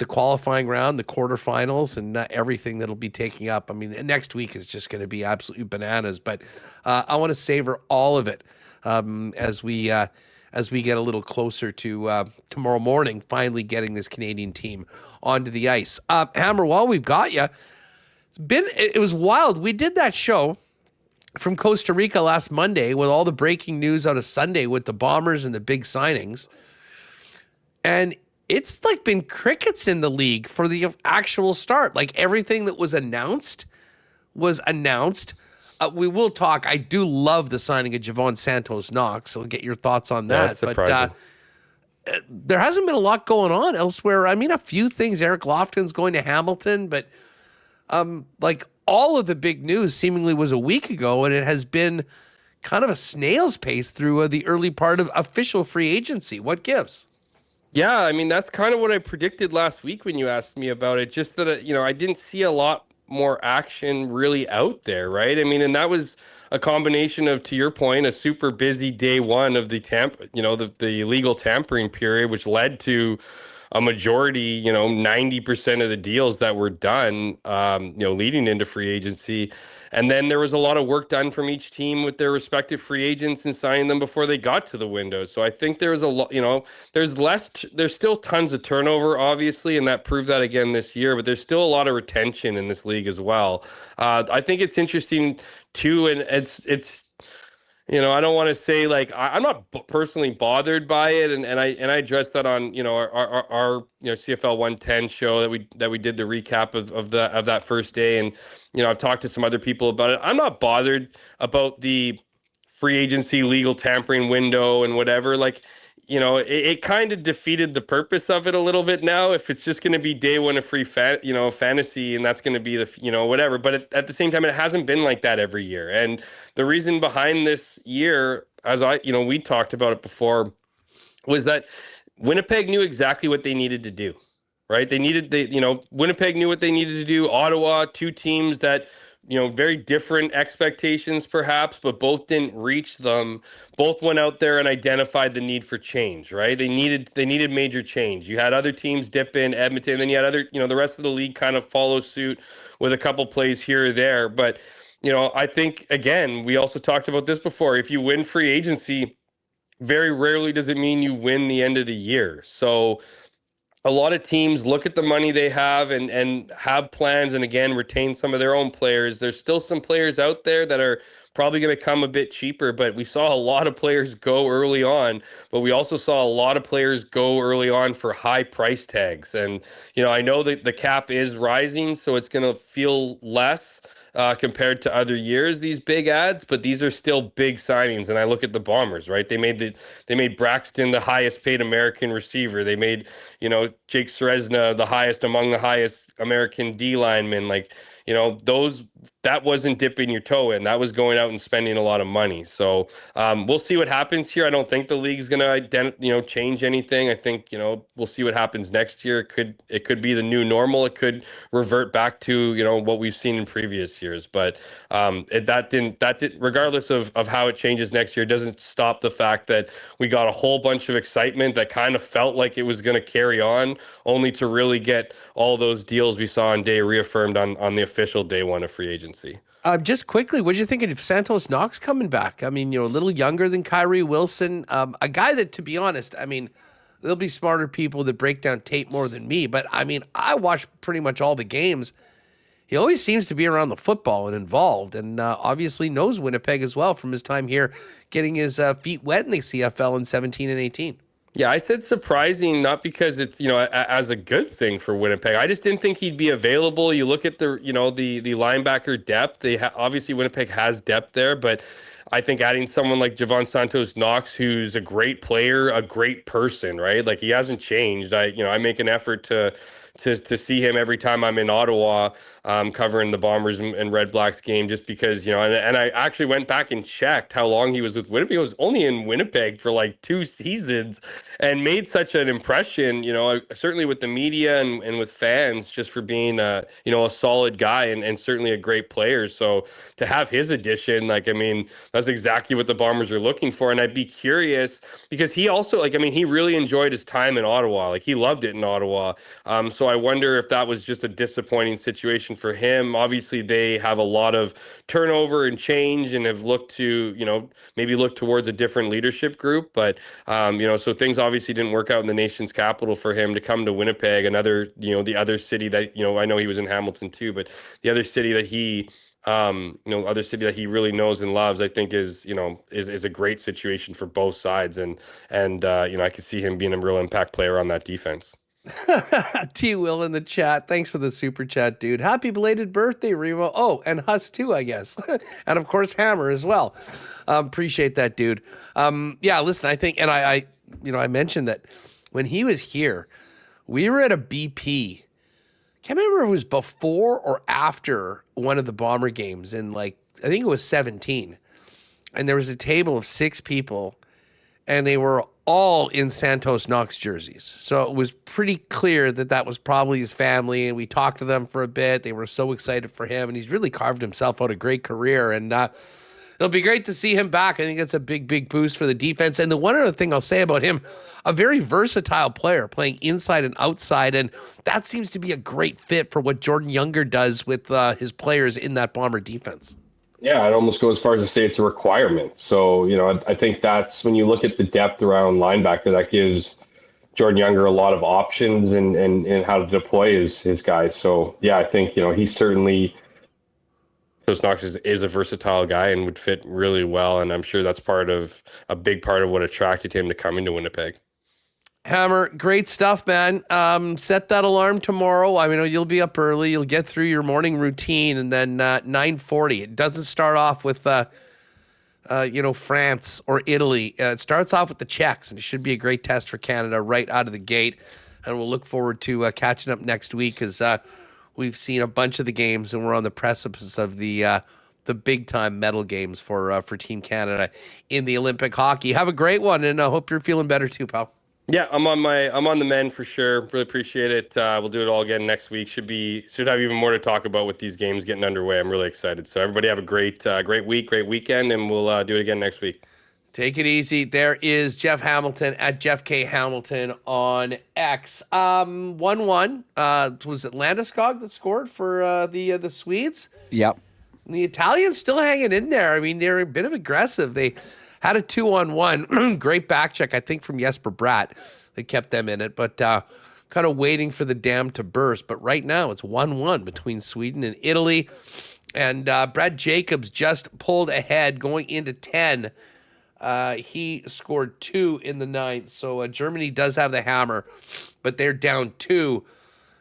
qualifying round, the quarterfinals, and everything that'll be taking up. I mean, next week is just going to be absolutely bananas, but I want to savor all of it as we get a little closer to tomorrow morning, finally getting this Canadian team onto the ice. Hammer, while we've got you, it was wild. We did that show from Costa Rica last Monday with all the breaking news out of Sunday with the Bombers and the big signings. And it's like been crickets in the league for the actual start. Like everything that was announced was announced. We will talk. I do love the signing of Javon Santos-Knox. So I'll get your thoughts on that. But there hasn't been a lot going on elsewhere. I mean, a few things. Eric Lofton's going to Hamilton, but like all of the big news seemingly was a week ago, and it has been kind of a snail's pace through the early part of official free agency. What gives? Yeah, I mean, that's kind of what I predicted last week when you asked me about it, just that, I didn't see a lot more action really out there, right? I mean, and that was a combination of, to your point, a super busy day one of the the illegal tampering period, which led to a majority, 90% of the deals that were done, leading into free agency. And then there was a lot of work done from each team with their respective free agents and signing them before they got to the window. So I think there was a lot, there's still tons of turnover, obviously, and that proved that again this year, but there's still a lot of retention in this league as well. I think it's interesting too, and it's I don't want to say like I'm not personally bothered by it, and I addressed that on our CFL 110 show that we did the recap of that first day, and I've talked to some other people about it. I'm not bothered about the free agency legal tampering window and whatever. Like, it kind of defeated the purpose of it a little bit now. If it's just going to be day one of free fantasy, and that's going to be the whatever. But at the same time, it hasn't been like that every year. And the reason behind this year, as we talked about it before, was that Winnipeg knew exactly what they needed to do, right? Winnipeg knew what they needed to do. Ottawa, two teams that, very different expectations perhaps, but both didn't reach them. Both went out there and identified the need for change, right? They needed major change. You had other teams dip in, Edmonton, then you had other, the rest of the league kind of follow suit with a couple plays here or there. But, I think, again, we also talked about this before. If you win free agency, very rarely does it mean you win the end of the year. So a lot of teams look at the money they have and have plans and, again, retain some of their own players. There's still some players out there that are probably going to come a bit cheaper, but we saw a lot of players go early on, but we also saw a lot of players go early on for high price tags. And, I know that the cap is rising, so it's going to feel less compared to other years, these big ads, but these are still big signings. And I look at the Bombers, right? They made Braxton the highest paid American receiver. They made, Jake Seresna the highest among the highest American D linemen. Like, that wasn't dipping your toe in. That was going out and spending a lot of money. So we'll see what happens here. I don't think the league's going to, change anything. I think, we'll see what happens next year. It could be the new normal. It could revert back to, what we've seen in previous years. But that didn't, regardless of how it changes next year, doesn't stop the fact that we got a whole bunch of excitement that kind of felt like it was going to carry on, only to really get all those deals we saw on day reaffirmed on the official day one of free agency. Just quickly, what did you think of Santos Knox coming back? I mean, a little younger than Kyrie Wilson, a guy that, to be honest, I mean, there'll be smarter people that break down tape more than me, but I mean, I watch pretty much all the games. He always seems to be around the football and involved, and obviously knows Winnipeg as well from his time here, getting his feet wet in the CFL in 17 and 18. Yeah, I said surprising, not because it's, as a good thing for Winnipeg. I just didn't think he'd be available. You look at the linebacker depth. Obviously Winnipeg has depth there, but I think adding someone like Javon Santos Knox, who's a great player, a great person, right? Like, he hasn't changed. I make an effort to see him every time I'm in Ottawa, covering the Bombers and Red Blacks game, just because, and I actually went back and checked how long he was with Winnipeg. He was only in Winnipeg for like 2 seasons and made such an impression, certainly with the media and with fans, just for being a solid guy and certainly a great player. So to have his addition, that's exactly what the Bombers are looking for. And I'd be curious because he also, he really enjoyed his time in Ottawa. Like, he loved it in Ottawa. So I wonder if that was just a disappointing situation for him. Obviously, they have a lot of turnover and change and have looked to, maybe look towards a different leadership group. But, so things obviously didn't work out in the nation's capital for him to come to Winnipeg, another, the other city that, I know he was in Hamilton too, but the other city that he other city that he really knows and loves, I think is a great situation for both sides. And I could see him being a real impact player on that defense. T. Will in the chat. Thanks for the super chat, dude. Happy belated birthday, Remo. Oh, and Huss too, I guess. And of course, Hammer as well. Appreciate that, dude. Yeah, listen, I think, and I mentioned that when he was here, we were at a BP. Can't remember if it was before or after one of the Bomber games in I think it was 17. And there was a table of 6 people, and they were all in Santos Knox jerseys. So it was pretty clear that was probably his family, and we talked to them for a bit. They were so excited for him, and he's really carved himself out a great career, and it'll be great to see him back. I think it's a big, big boost for the defense. And the one other thing I'll say about him, a very versatile player, playing inside and outside, and that seems to be a great fit for what Jordan Younger does with his players in that Bomber defense. Yeah, I'd almost go as far as to say it's a requirement. So, I think that's when you look at the depth around linebacker, that gives Jordan Younger a lot of options and how to deploy his guys. So, yeah, I think, he certainly, Knox is a versatile guy and would fit really well. And I'm sure that's a big part of what attracted him to come into Winnipeg. Hammer, great stuff, man. Set that alarm tomorrow. I mean, you'll be up early. You'll get through your morning routine, and then 9:40. It doesn't start off with, France or Italy. It starts off with the Czechs, and it should be a great test for Canada right out of the gate. And we'll look forward to catching up next week because we've seen a bunch of the games, and we're on the precipice of the big-time medal games for Team Canada in the Olympic hockey. Have a great one, and I hope you're feeling better too, pal. Yeah, I'm on the men for sure. Really appreciate it. We'll do it all again next week. Should have even more to talk about with these games getting underway. I'm really excited. So everybody have a great week, great weekend, and we'll do it again next week. Take it easy. There is Jeff Hamilton at Jeff K. Hamilton on X. 1-1. Was it Landeskog that scored for the Swedes? Yep. And the Italians still hanging in there. I mean, they're a bit of aggressive. They had a 2-on-1. Great back check, I think, from Jesper Bratt that kept them in it. But kind of waiting for the dam to burst. But right now it's 1-1 between Sweden and Italy. And Brad Jacobs just pulled ahead going into 10. He scored 2 in the 9th. So Germany does have the hammer, but they're down 2.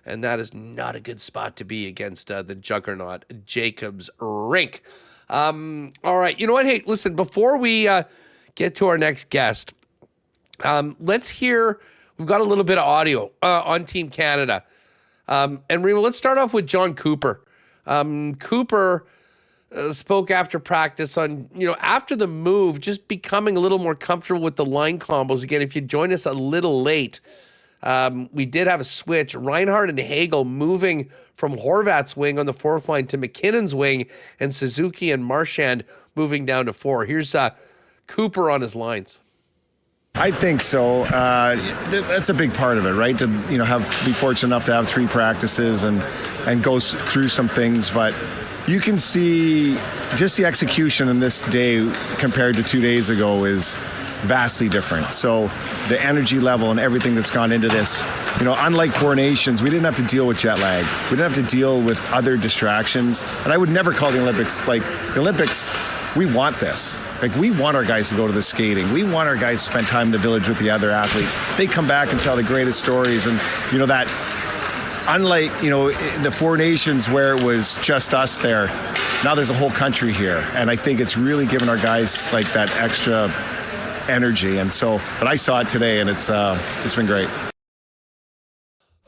And that is not a good spot to be against the juggernaut Jacobs Rink. All right. You know what? Hey, listen, before we get to our next guest, let's hear, we've got a little bit of audio on Team Canada. And Remo, let's start off with John Cooper. Cooper spoke after practice on, after the move, just becoming a little more comfortable with the line combos. Again, if you join us a little late, we did have a switch. Reinhardt and Hagel moving from Horvat's wing on the 4th line to McKinnon's wing, and Suzuki and Marchand moving down to 4. Here's Cooper on his lines. I think so. That's a big part of it, right? To be fortunate enough to have 3 practices and go through some things, but you can see just the execution in this day compared to 2 days ago is vastly different. So the energy level and everything that's gone into this, unlike Four Nations, we didn't have to deal with jet lag. We didn't have to deal with other distractions. And I would never call the Olympics, we want this. We want our guys to go to the skating. We want our guys to spend time in the village with the other athletes. They come back and tell the greatest stories. And, that unlike, the Four Nations where it was just us there, now there's a whole country here. And I think it's really given our guys that extra energy. And so, but I saw it today and it's been great.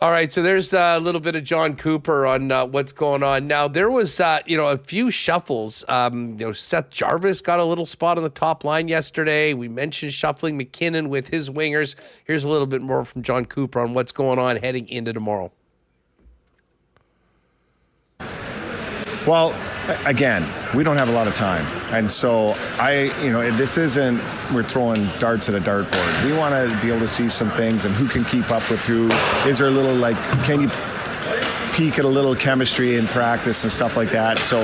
All right, so there's a little bit of John Cooper on what's going on. Now, there was, a few shuffles. Seth Jarvis got a little spot on the top line yesterday. We mentioned shuffling McKinnon with his wingers. Here's a little bit more from John Cooper on what's going on heading into tomorrow. Well, again, we don't have a lot of time. And so this isn't, we're throwing darts at a dartboard. We want to be able to see some things and who can keep up with who. Is there a little, can you peek at a little chemistry in practice and stuff like that? So,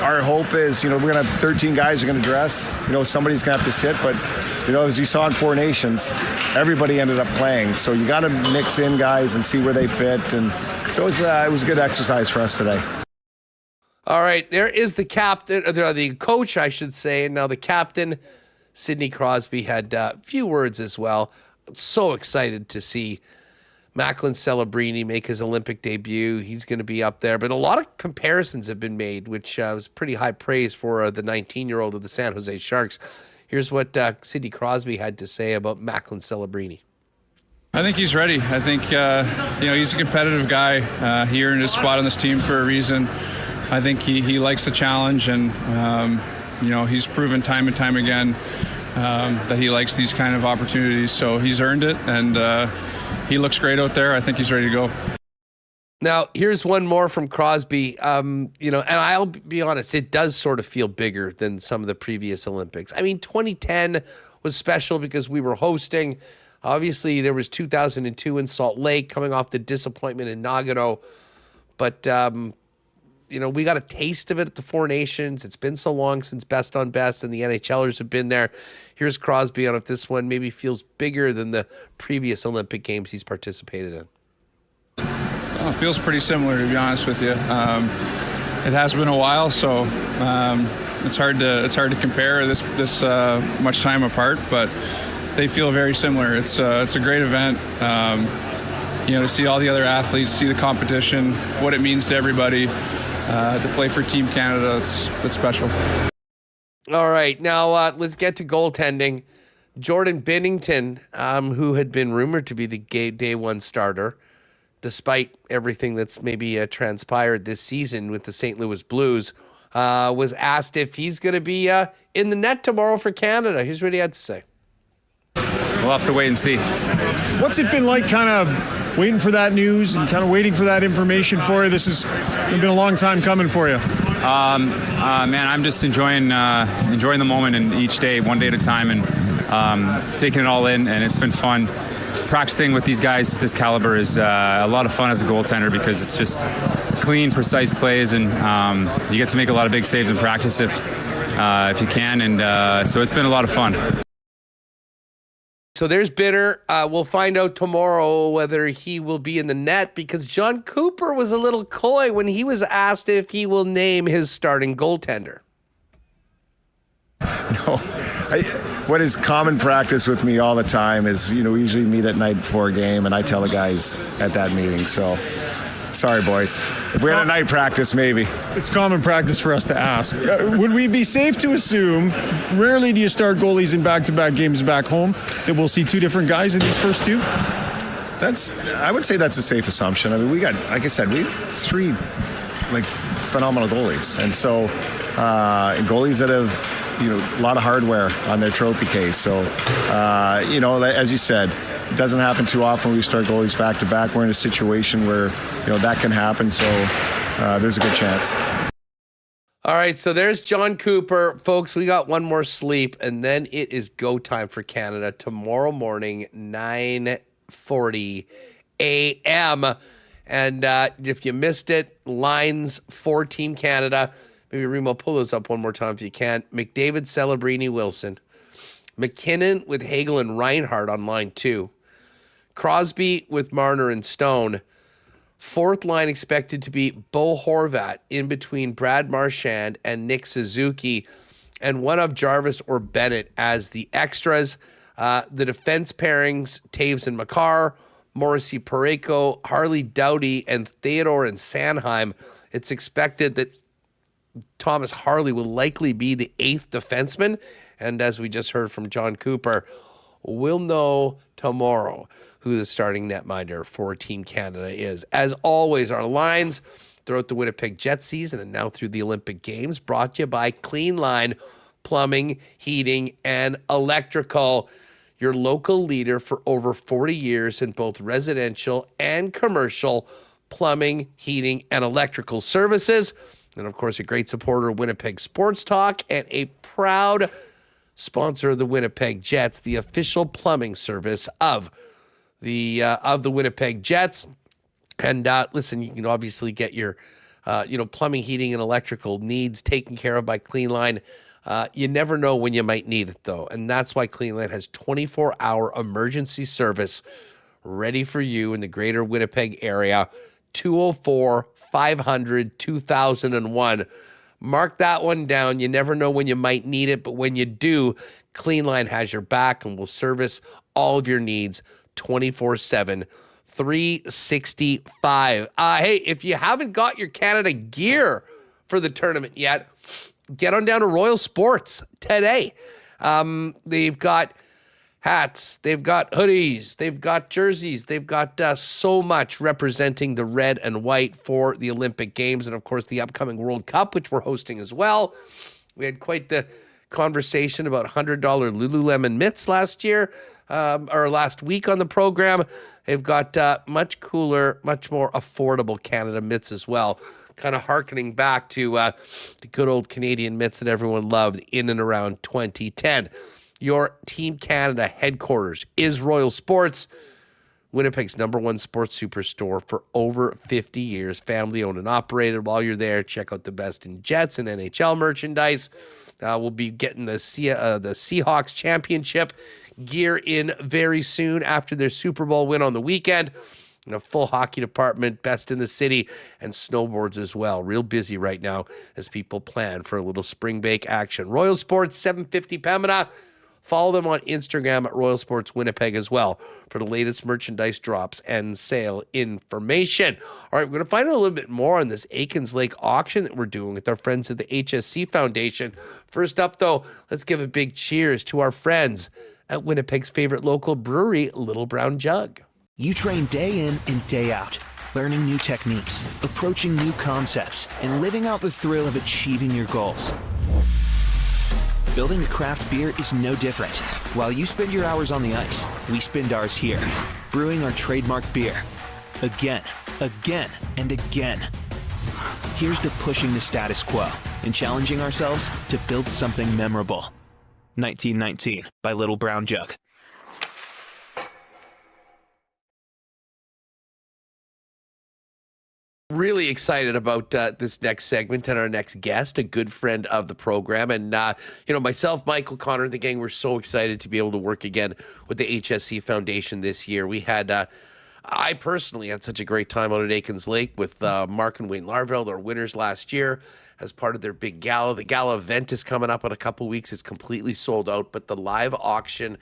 our hope is, we're going to have 13 guys who are going to dress. Somebody's going to have to sit, but, as you saw in Four Nations, everybody ended up playing. So you got to mix in guys and see where they fit. And so it was a good exercise for us today. All right, there is the captain, or the coach, I should say. And now the captain, Sidney Crosby, had a few words as well. I'm so excited to see Macklin Celebrini make his Olympic debut. He's going to be up there. But a lot of comparisons have been made, which was pretty high praise for the 19-year-old of the San Jose Sharks. Here's what Sidney Crosby had to say about Macklin Celebrini. I think he's ready. I think, he's a competitive guy. He earned his spot on this team for a reason. I think he likes the challenge, and he's proven time and time again that he likes these kind of opportunities. So he's earned it, and he looks great out there. I think he's ready to go. Now, here's one more from Crosby. And I'll be honest, it does sort of feel bigger than some of the previous Olympics. I mean, 2010 was special because we were hosting. Obviously, there was 2002 in Salt Lake, coming off the disappointment in Nagano. But we got a taste of it at the Four Nations. It's been so long since Best on Best and the NHLers have been there. Here's Crosby on if this one maybe feels bigger than the previous Olympic Games he's participated in. Well, it feels pretty similar, to be honest with you. It has been a while, so it's hard to compare this much time apart, but they feel very similar. It's a great event. To see all the other athletes, see the competition, what it means to everybody. To play for Team Canada, it's special. All right, now let's get to goaltending. Jordan Binnington, who had been rumored to be the day one starter, despite everything that's maybe transpired this season with the St. Louis Blues, was asked if he's going to be in the net tomorrow for Canada. Here's what he had to say. we'll have to wait and see. What's it been like kind of waiting for that news and kind of waiting for that information for you? This has been a long time coming for you. Man, I'm just enjoying the moment and each day, one day at a time, and taking it all in, and it's been fun. Practicing with these guys at this caliber is a lot of fun as a goaltender because it's just clean, precise plays, and you get to make a lot of big saves in practice if you can, and so it's been a lot of fun. So there's Binner. We'll find out tomorrow whether he will be in the net, because John Cooper was a little coy when he was asked if he will name his starting goaltender. No, what is common practice with me all the time is, we usually meet at night before a game, and I tell the guys at that meeting. So, sorry, boys. If we had a night practice, maybe. It's common practice for us to ask. Would we be safe to assume, rarely do you start goalies in back-to-back games back home, that we'll see two different guys in these first two? I would say that's a safe assumption. I mean, we have three phenomenal goalies, and so goalies that have a lot of hardware on their trophy case. So as you said, it doesn't happen too often when we start goalies back to back. We're in a situation where that can happen, so there's a good chance. All right, so there's John Cooper. Folks, we got one more sleep, and then it is go time for Canada tomorrow morning, 9:40 a.m. And if you missed it, lines for Team Canada. Maybe Remo, pull those up one more time if you can. McDavid, Celebrini, Wilson. McKinnon with Hagel and Reinhardt on line 2. Crosby with Marner and Stone. Fourth line expected to be Bo Horvat in between Brad Marchand and Nick Suzuki, and one of Jarvis or Bennett as the extras. The defense pairings, Taves and Makar, Morrissey Pareko, Harley Doughty, and Theodore and Sanheim. It's expected that Thomas Harley will likely be the 8th defenseman. And as we just heard from John Cooper, we'll know tomorrow who the starting netminder for Team Canada is. As always, our lines throughout the Winnipeg Jets season and now through the Olympic Games, brought to you by Clean Line Plumbing, Heating, and Electrical, your local leader for over 40 years in both residential and commercial plumbing, heating, and electrical services. And, of course, a great supporter of Winnipeg Sports Talk and a proud sponsor of the Winnipeg Jets, the official plumbing service of the Winnipeg Jets. And listen, you can obviously get your plumbing, heating, and electrical needs taken care of by Clean Line. You never know when you might need it, though. And that's why Clean Line has 24-hour emergency service ready for you in the greater Winnipeg area. 204-500-2001. Mark that one down. You never know when you might need it, but when you do, Clean Line has your back and will service all of your needs 24/7, 365. Hey, if you haven't got your Canada gear for the tournament yet, get on down to Royal Sports today. They've got hats, they've got hoodies, they've got jerseys, they've got so much representing the red and white for the Olympic Games and, of course, the upcoming World Cup, which we're hosting as well. We had quite the conversation about $100 Lululemon mitts last week on the program. They've got much cooler, much more affordable Canada mitts as well, kind of hearkening back to the good old Canadian mitts that everyone loved in and around 2010. Your Team Canada headquarters is Royal Sports, Winnipeg's #1 sports superstore for over 50 years, family owned and operated. While you're there, check out the best in Jets and NHL merchandise. We'll be getting the Seahawks championship gear in very soon after their Super Bowl win on the weekend. And a full hockey department, best in the city, and snowboards as well. Real busy right now as people plan for a little spring break action. Royal Sports, 750 Pembina. Follow them on Instagram at Royal Sports Winnipeg as well for the latest merchandise drops and sale information. All right, we're going to find out a little bit more on this Aikens Lake auction that we're doing with our friends at the HSC Foundation. First up, though, let's give a big cheers to our friends at Winnipeg's favorite local brewery, Little Brown Jug. You train day in and day out, learning new techniques, approaching new concepts, and living out the thrill of achieving your goals. Building a craft beer is no different. While you spend your hours on the ice, we spend ours here, brewing our trademark beer. Again, again, and again. Here's to pushing the status quo and challenging ourselves to build something memorable. 1919 by Little Brown Jug. Really excited about this next segment and our next guest, a good friend of the program. And, myself, Michael, Connor, and the gang, we're so excited to be able to work again with the HSC Foundation this year. We had, I personally had such a great time out at Aikens Lake with Mark and Wayne Larveld, our winners last year, as part of their big gala. The gala event is coming up in a couple weeks. It's completely sold out, but the live auction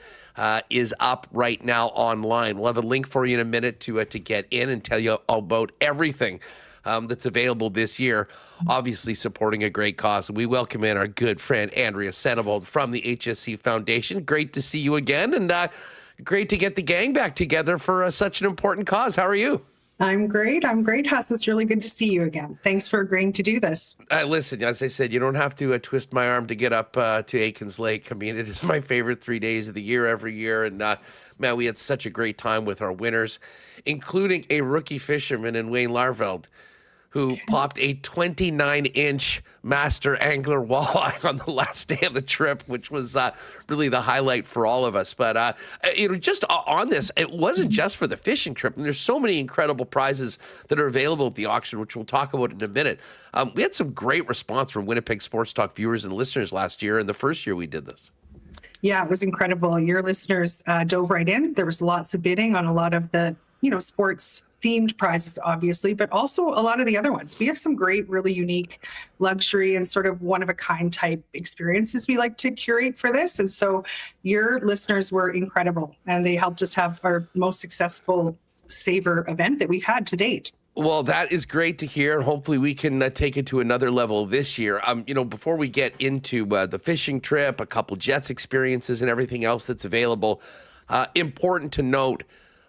is up right now online. We'll have a link for you in a minute to get in and tell you all about everything that's available this year, obviously supporting a great cause. And we welcome in our good friend, Andrea Senebold from the HSC Foundation. Great to see you again, and great to get the gang back together for such an important cause. How are you? I'm great, Huss. It's really good to see you again. Thanks for agreeing to do this. Listen, as I said, you don't have to twist my arm to get up to Aikens Lake. I mean, it is my favorite 3 days of the year every year. And, man, we had such a great time with our winners, including a rookie fisherman in Wayne Larveld, who popped a 29-inch master angler walleye on the last day of the trip, which was really the highlight for all of us. But, just on this, it wasn't just for the fishing trip. And there's so many incredible prizes that are available at the auction, which we'll talk about in a minute. We had some great response from Winnipeg Sports Talk viewers and listeners last year, and the first year we did this. Yeah, it was incredible. Your listeners dove right in. There was lots of bidding on a lot of the, sports themed prizes, obviously, but also a lot of the other ones. We have some great, really unique luxury and sort of one-of-a-kind type experiences we like to curate for this. And so your listeners were incredible, and they helped us have our most successful Savor event that we've had to date. Well, that is great to hear. Hopefully we can take it to another level this year. Before we get into the fishing trip, a couple Jets experiences and everything else that's available, important to note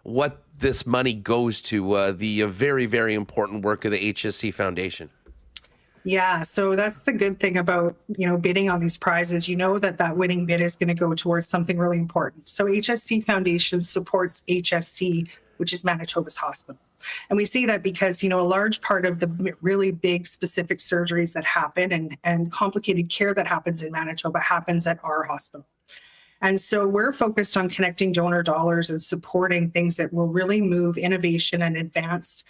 what this money goes to, the very, very important work of the HSC Foundation. Yeah, so that's the good thing about, bidding on these prizes. That winning bid is going to go towards something really important. So HSC Foundation supports HSC, which is Manitoba's hospital. And we see that because, a large part of the really big specific surgeries that happen and complicated care that happens in Manitoba happens at our hospital. And so we're focused on connecting donor dollars and supporting things that will really move innovation and advance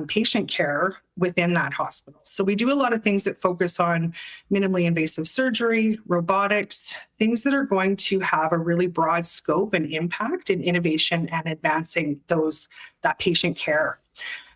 patient care within that hospital. So we do a lot of things that focus on minimally invasive surgery, robotics, things that are going to have a really broad scope and impact in innovation and advancing that patient care.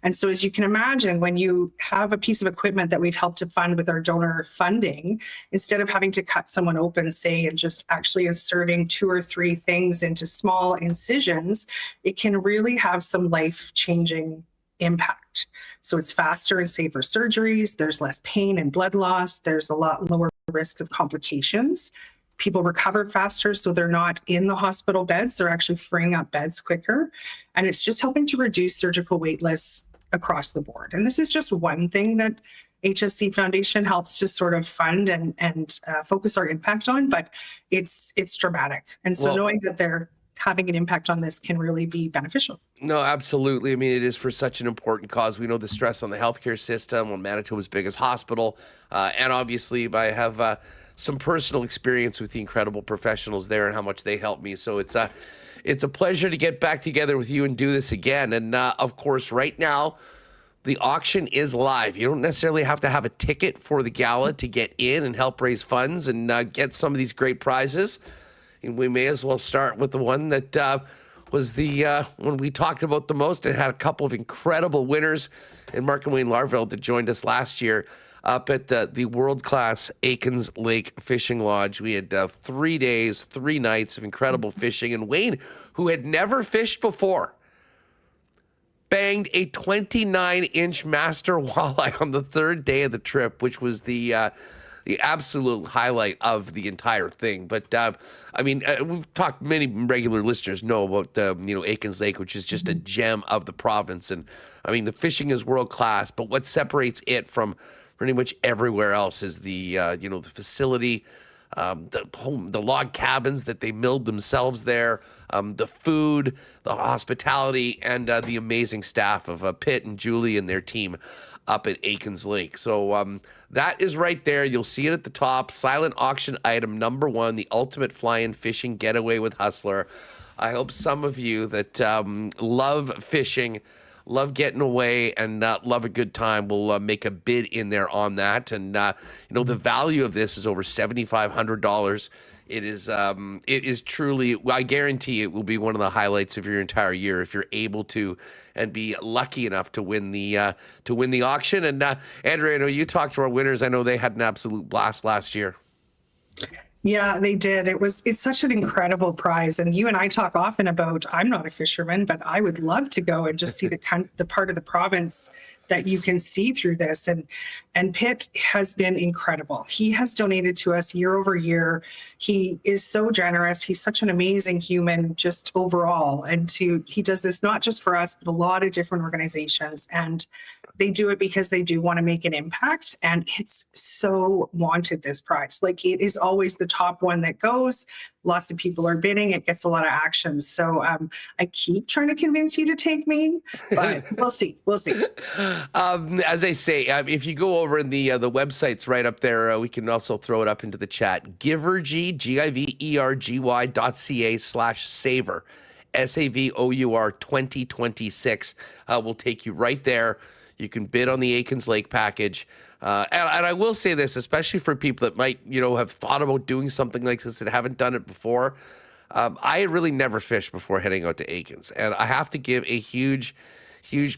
And so as you can imagine, when you have a piece of equipment that we've helped to fund with our donor funding, instead of having to cut someone open, say, and just actually inserting 2 or 3 things into small incisions, it can really have some life-changing impact. So it's faster and safer surgeries. There's less pain and blood loss. There's a lot lower risk of complications. People recover faster, so they're not in the hospital beds. They're actually freeing up beds quicker. And it's just helping to reduce surgical wait lists across the board. And this is just one thing that HSC Foundation helps to sort of fund and focus our impact on, but it's dramatic. And so knowing that they're having an impact on this can really be beneficial. No, absolutely. I mean, it is for such an important cause. We know the stress on the healthcare system, on Manitoba's biggest hospital, and obviously I have some personal experience with the incredible professionals there and how much they help me. So it's a pleasure to get back together with you and do this again. And of course, right now, the auction is live. You don't necessarily have to have a ticket for the gala to get in and help raise funds and get some of these great prizes. And we may as well start with the one that was the one we talked about the most. It had a couple of incredible winners, and Mark and Wayne Larveld that joined us last year up at the world-class Aikens Lake Fishing Lodge. We had 3 days, 3 nights of incredible fishing, and Wayne, who had never fished before, banged a 29-inch master walleye on the 3rd day of the trip, which was the absolute highlight of the entire thing. But we've talked, many regular listeners know about Aikens Lake, which is just a gem of the province. And I mean, the fishing is world class, but what separates it from pretty much everywhere else is the the facility, the log cabins that they milled themselves there, the food, the hospitality, and the amazing staff of Pitt and Julie and their team up at Aikens Lake. So that is right there. You'll see it at the top. Silent auction item number 1, the ultimate fly-in fishing getaway with Hustler. I hope some of you that love fishing, love getting away, and love a good time will make a bid in there on that. And the value of this is over $7,500. It is truly, I guarantee it will be one of the highlights of your entire year if you're able to and be lucky enough to win the auction. And Andrea, I know you talked to our winners. I know they had an absolute blast last year. Yeah, they did. It's such an incredible prize. And you and I talk often about, I'm not a fisherman, but I would love to go and just see the part of the province that you can see through this. And Pitt has been incredible. He has donated to us year over year. He is so generous. He's such an amazing human just overall. And he does this not just for us, but a lot of different organizations. And they do it because they do want to make an impact. And it's so wanted, this prize. Like, it is always the top one that goes. Lots of people are bidding. It gets a lot of action. So I keep trying to convince you to take me, but we'll see. We'll see. As I say, if you go over in the website's right up there, we can also throw it up into the chat. Givergy, givergy.ca/saver, SAVOUR 2026 will take you right there. You can bid on the Aikens Lake package. And I will say this, especially for people that might, have thought about doing something like this and haven't done it before. I had really never fished before heading out to Aikens. And I have to give a huge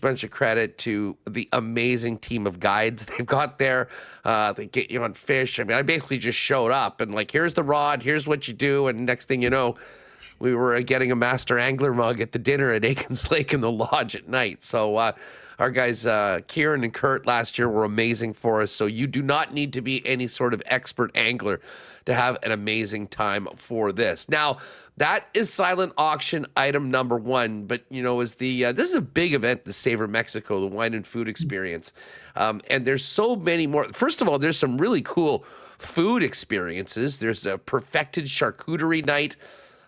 bunch of credit to the amazing team of guides they've got there. They get you on fish. I mean, I basically just showed up and here's the rod, here's what you do. And next thing you know, we were getting a master angler mug at the dinner at Aikens Lake in the lodge at night. So our guys, Kieran and Kurt, last year were amazing for us. So you do not need to be any sort of expert angler to have an amazing time for this. Now, that is silent auction item number 1. But, this is a big event, the Savor Mexico, the wine and food experience. And there's so many more. First of all, there's some really cool food experiences. There's a perfected charcuterie night.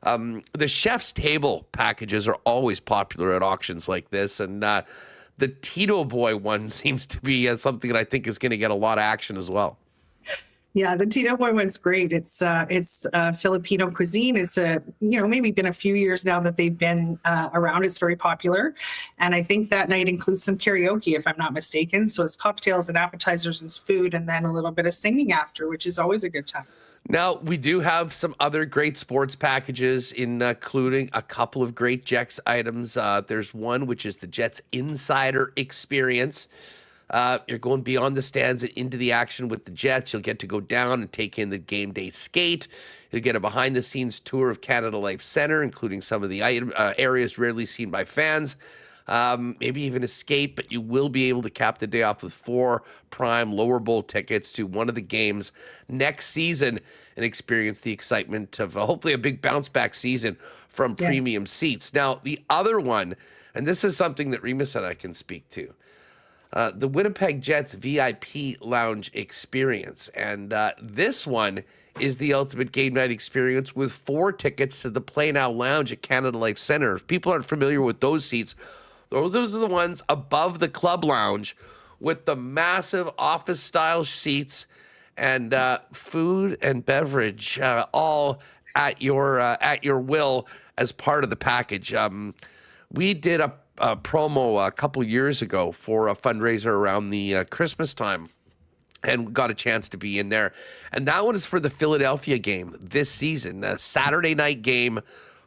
The chef's table packages are always popular at auctions like this. And the Tito Boy one seems to be something that I think is going to get a lot of action as well. Yeah, the Tito Boy one's great. It's Filipino cuisine. It's maybe been a few years now that they've been around. It's very popular. And I think that night includes some karaoke, if I'm not mistaken. So it's cocktails and appetizers and food, and then a little bit of singing after, which is always a good time. Now, we do have some other great sports packages, including a couple of great Jets items. There's one, which is the Jets Insider Experience. You're going beyond the stands and into the action with the Jets. You'll get to go down and take in the game day skate. You'll get a behind-the-scenes tour of Canada Life Centre, including some of the areas rarely seen by fans. Maybe even escape, but you will be able to cap the day off with 4 prime lower bowl tickets to one of the games next season and experience the excitement of hopefully a big bounce back season from premium seats. Now, the other one, and this is something that Remis and I can speak to, the Winnipeg Jets VIP Lounge experience. And this one is the ultimate game night experience with 4 tickets to the Play Now Lounge at Canada Life Centre. If people aren't familiar with those seats, those are the ones above the club lounge with the massive office-style seats and food and beverage all at your will as part of the package. We did a promo a couple years ago for a fundraiser around the Christmas time and got a chance to be in there. And that one is for the Philadelphia game this season, a Saturday night game.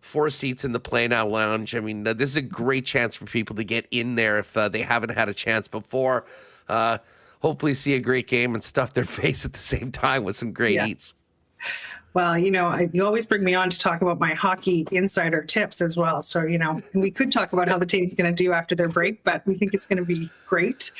4 seats in the Play Now Lounge. I mean, this is a great chance for people to get in there if they haven't had a chance before. Hopefully see a great game and stuff their face at the same time with some great eats. Well, you always bring me on to talk about my hockey insider tips as well. So, we could talk about how the team's going to do after their break, but we think it's going to be great.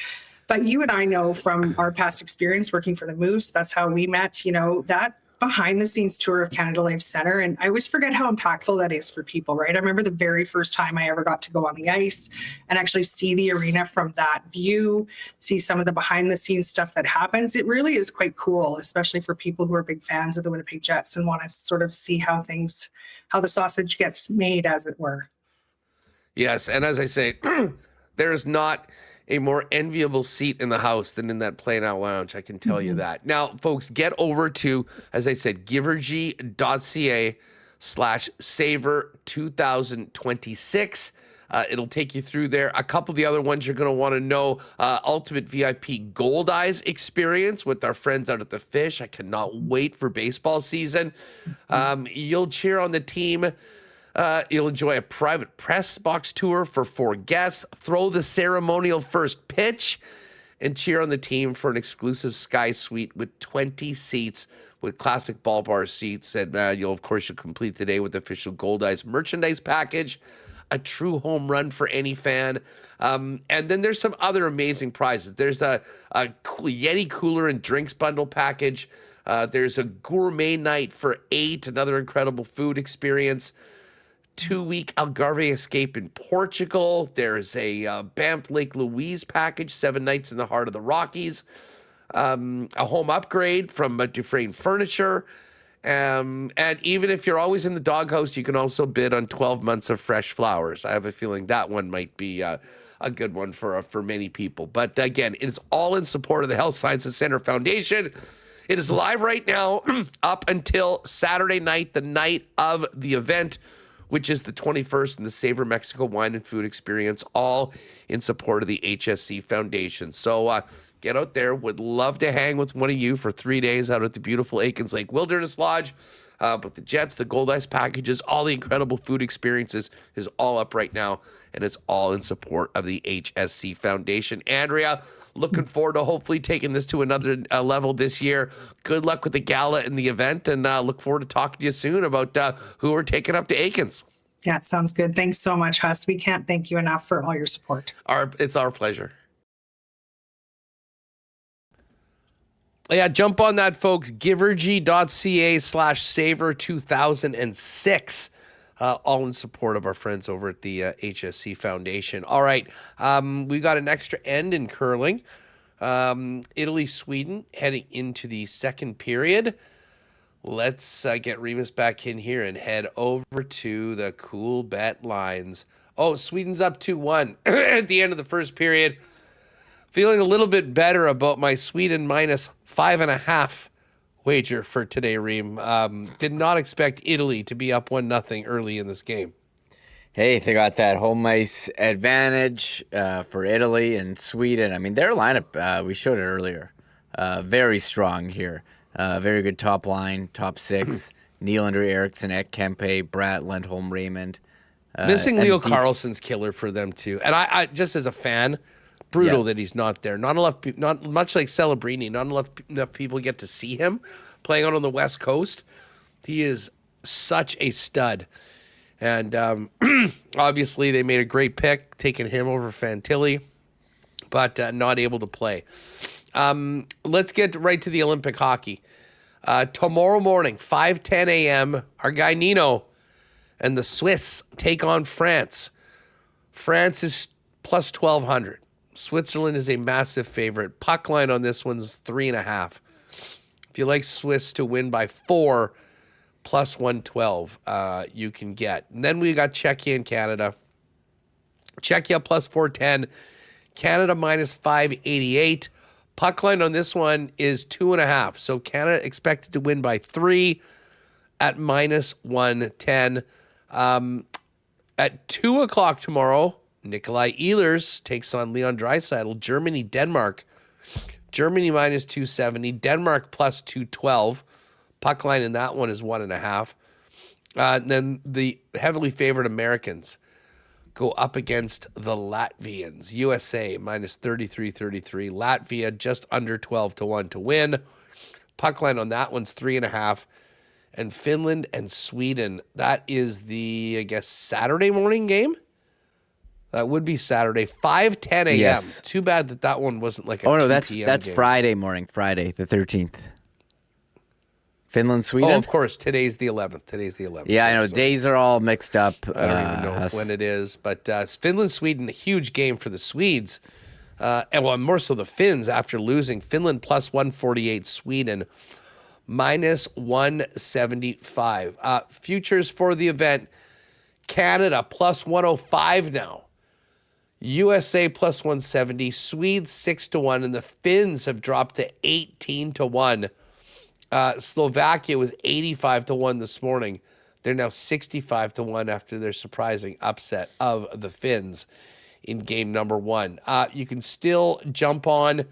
But you and I know from our past experience working for the Moose, that's how we met, that behind the scenes tour of Canada Life Center. And I always forget how impactful that is for people, right? I remember the very first time I ever got to go on the ice and actually see the arena from that view, see some of the behind the scenes stuff that happens. It really is quite cool, especially for people who are big fans of the Winnipeg Jets and want to sort of see how the sausage gets made, as it were. Yes, and as I say, there is not a more enviable seat in the house than in that Play Now Lounge. I can tell you that. Now, folks, get over to, as I said, givergy.ca/savor2026. It'll take you through there. A couple of the other ones you're going to want to know, Ultimate VIP Gold Eyes experience with our friends out at the Fish. I cannot wait for baseball season. You'll cheer on the team. You'll enjoy a private press box tour for 4 guests, throw the ceremonial first pitch, and cheer on the team for an exclusive Sky Suite with 20 seats with classic ball bar seats. And you'll complete the day with the official Gold Eyes merchandise package, a true home run for any fan. And then there's some other amazing prizes. There's a Yeti cooler and drinks bundle package. There's a gourmet night for 8, another incredible food experience. 2-week Algarve escape in Portugal. There's a Banff Lake Louise package, 7 nights in the heart of the Rockies. A home upgrade from Dufresne Furniture. And even if you're always in the doghouse, you can also bid on 12 months of fresh flowers. I have a feeling that one might be a good one for many people. But again, it's all in support of the Health Sciences Center Foundation. It is live right now up until Saturday night, the night of the event, which is the 21st, and the Savor Mexico Wine and Food Experience, all in support of the HSC Foundation. So get out there. Would love to hang with one of you for 3 days out at the beautiful Aikens Lake Wilderness Lodge. But the Jets, the Gold Ice packages, all the incredible food experiences is all up right now, and it's all in support of the HSC Foundation. Andrea, looking forward to hopefully taking this to another level this year. Good luck with the gala and the event, and look forward to talking to you soon about who we're taking up to Aikens. Yeah, sounds good. Thanks so much, Huss. We can't thank you enough for all your support. It's our pleasure. Yeah, jump on that, folks. givergy.ca/savor2006. All in support of our friends over at the HSC Foundation. All right, we got an extra end in curling. Italy, Sweden heading into the second period. Let's get Remis back in here and head over to the cool bet lines. Oh, Sweden's up 2-1 at the end of the first period. Feeling a little bit better about my Sweden -5.5 wager for today, Reem. Did not expect Italy to be up 1-0 early in this game. Hey, they got that home ice advantage for Italy and Sweden. I mean, their lineup, we showed it earlier, very strong here. Very good top line, top 6. Nylander, Eriksson, Ekempe, Bratt, Lindholm, Raymond. Missing Leo Carlsson's killer for them too. And I just as a fan, brutal that he's not there. Not much like Celebrini. Not enough people get to see him playing out on the West Coast. He is such a stud, and obviously they made a great pick taking him over Fantilli, but not able to play. Let's get right to the Olympic hockey. Tomorrow morning, 5:10 a.m., our guy Nino and the Swiss take on France. France is plus 1,200. Switzerland is a massive favorite. Puck line on this one's 3.5. If you like Swiss to win by 4, plus 112 you can get. And then we got Czechia and Canada. Czechia plus 410. Canada minus 588. Puck line on this one is 2.5. So Canada expected to win by 3 at minus 110. At 2 o'clock tomorrow, Nikolai Ehlers takes on Leon Draisaitl. Germany, Denmark. Germany minus 270. Denmark plus 212. Puck line in that one is 1.5. And then the heavily favored Americans go up against the Latvians. USA minus 33.33. Latvia just under 12-1 to win. Puck line on that one's 3.5. And Finland and Sweden, that is the, I guess, Saturday morning game? That would be Saturday, 5:10 a.m. Yes. Too bad that one wasn't like a Oh, no, 2 that's p.m. game. Friday morning, Friday the 13th. Finland, Sweden? Oh, of course. Today's the 11th. Yeah, I know. So Days are all mixed up. I don't even know when it is. But Finland, Sweden, a huge game for the Swedes. And well, more so the Finns after losing. Finland plus 148, Sweden minus 175. Futures for the event, Canada plus 105 now. USA plus 170, Swedes 6-1, and the Finns have dropped to 18-1. Slovakia was 85-1 this morning. They're now 65-1 after their surprising upset of the Finns in game number 1. You can still jump on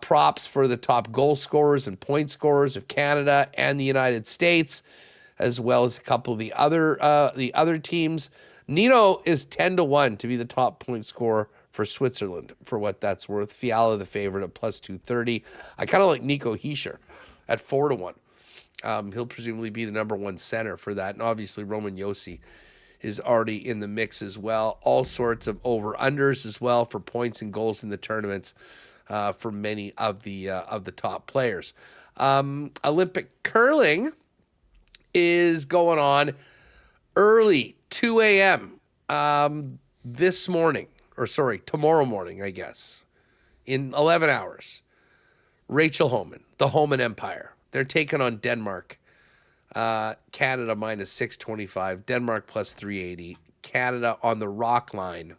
props for the top goal scorers and point scorers of Canada and the United States, as well as a couple of the other teams. Nino is 10-1 to be the top point scorer for Switzerland, for what that's worth. Fiala, the favorite, at plus 230. I kind of like Nico Hischier at 4-1. He'll presumably be the number 1 center for that. And obviously, Roman Josi is already in the mix as well. All sorts of over-unders as well for points and goals in the tournaments for many of the top players. Olympic curling is going on early, 2 a.m. Tomorrow morning, I guess, in 11 hours. Rachel Homan, the Homan Empire. They're taking on Denmark. Canada minus 625. Denmark plus 380. Canada on the rock line.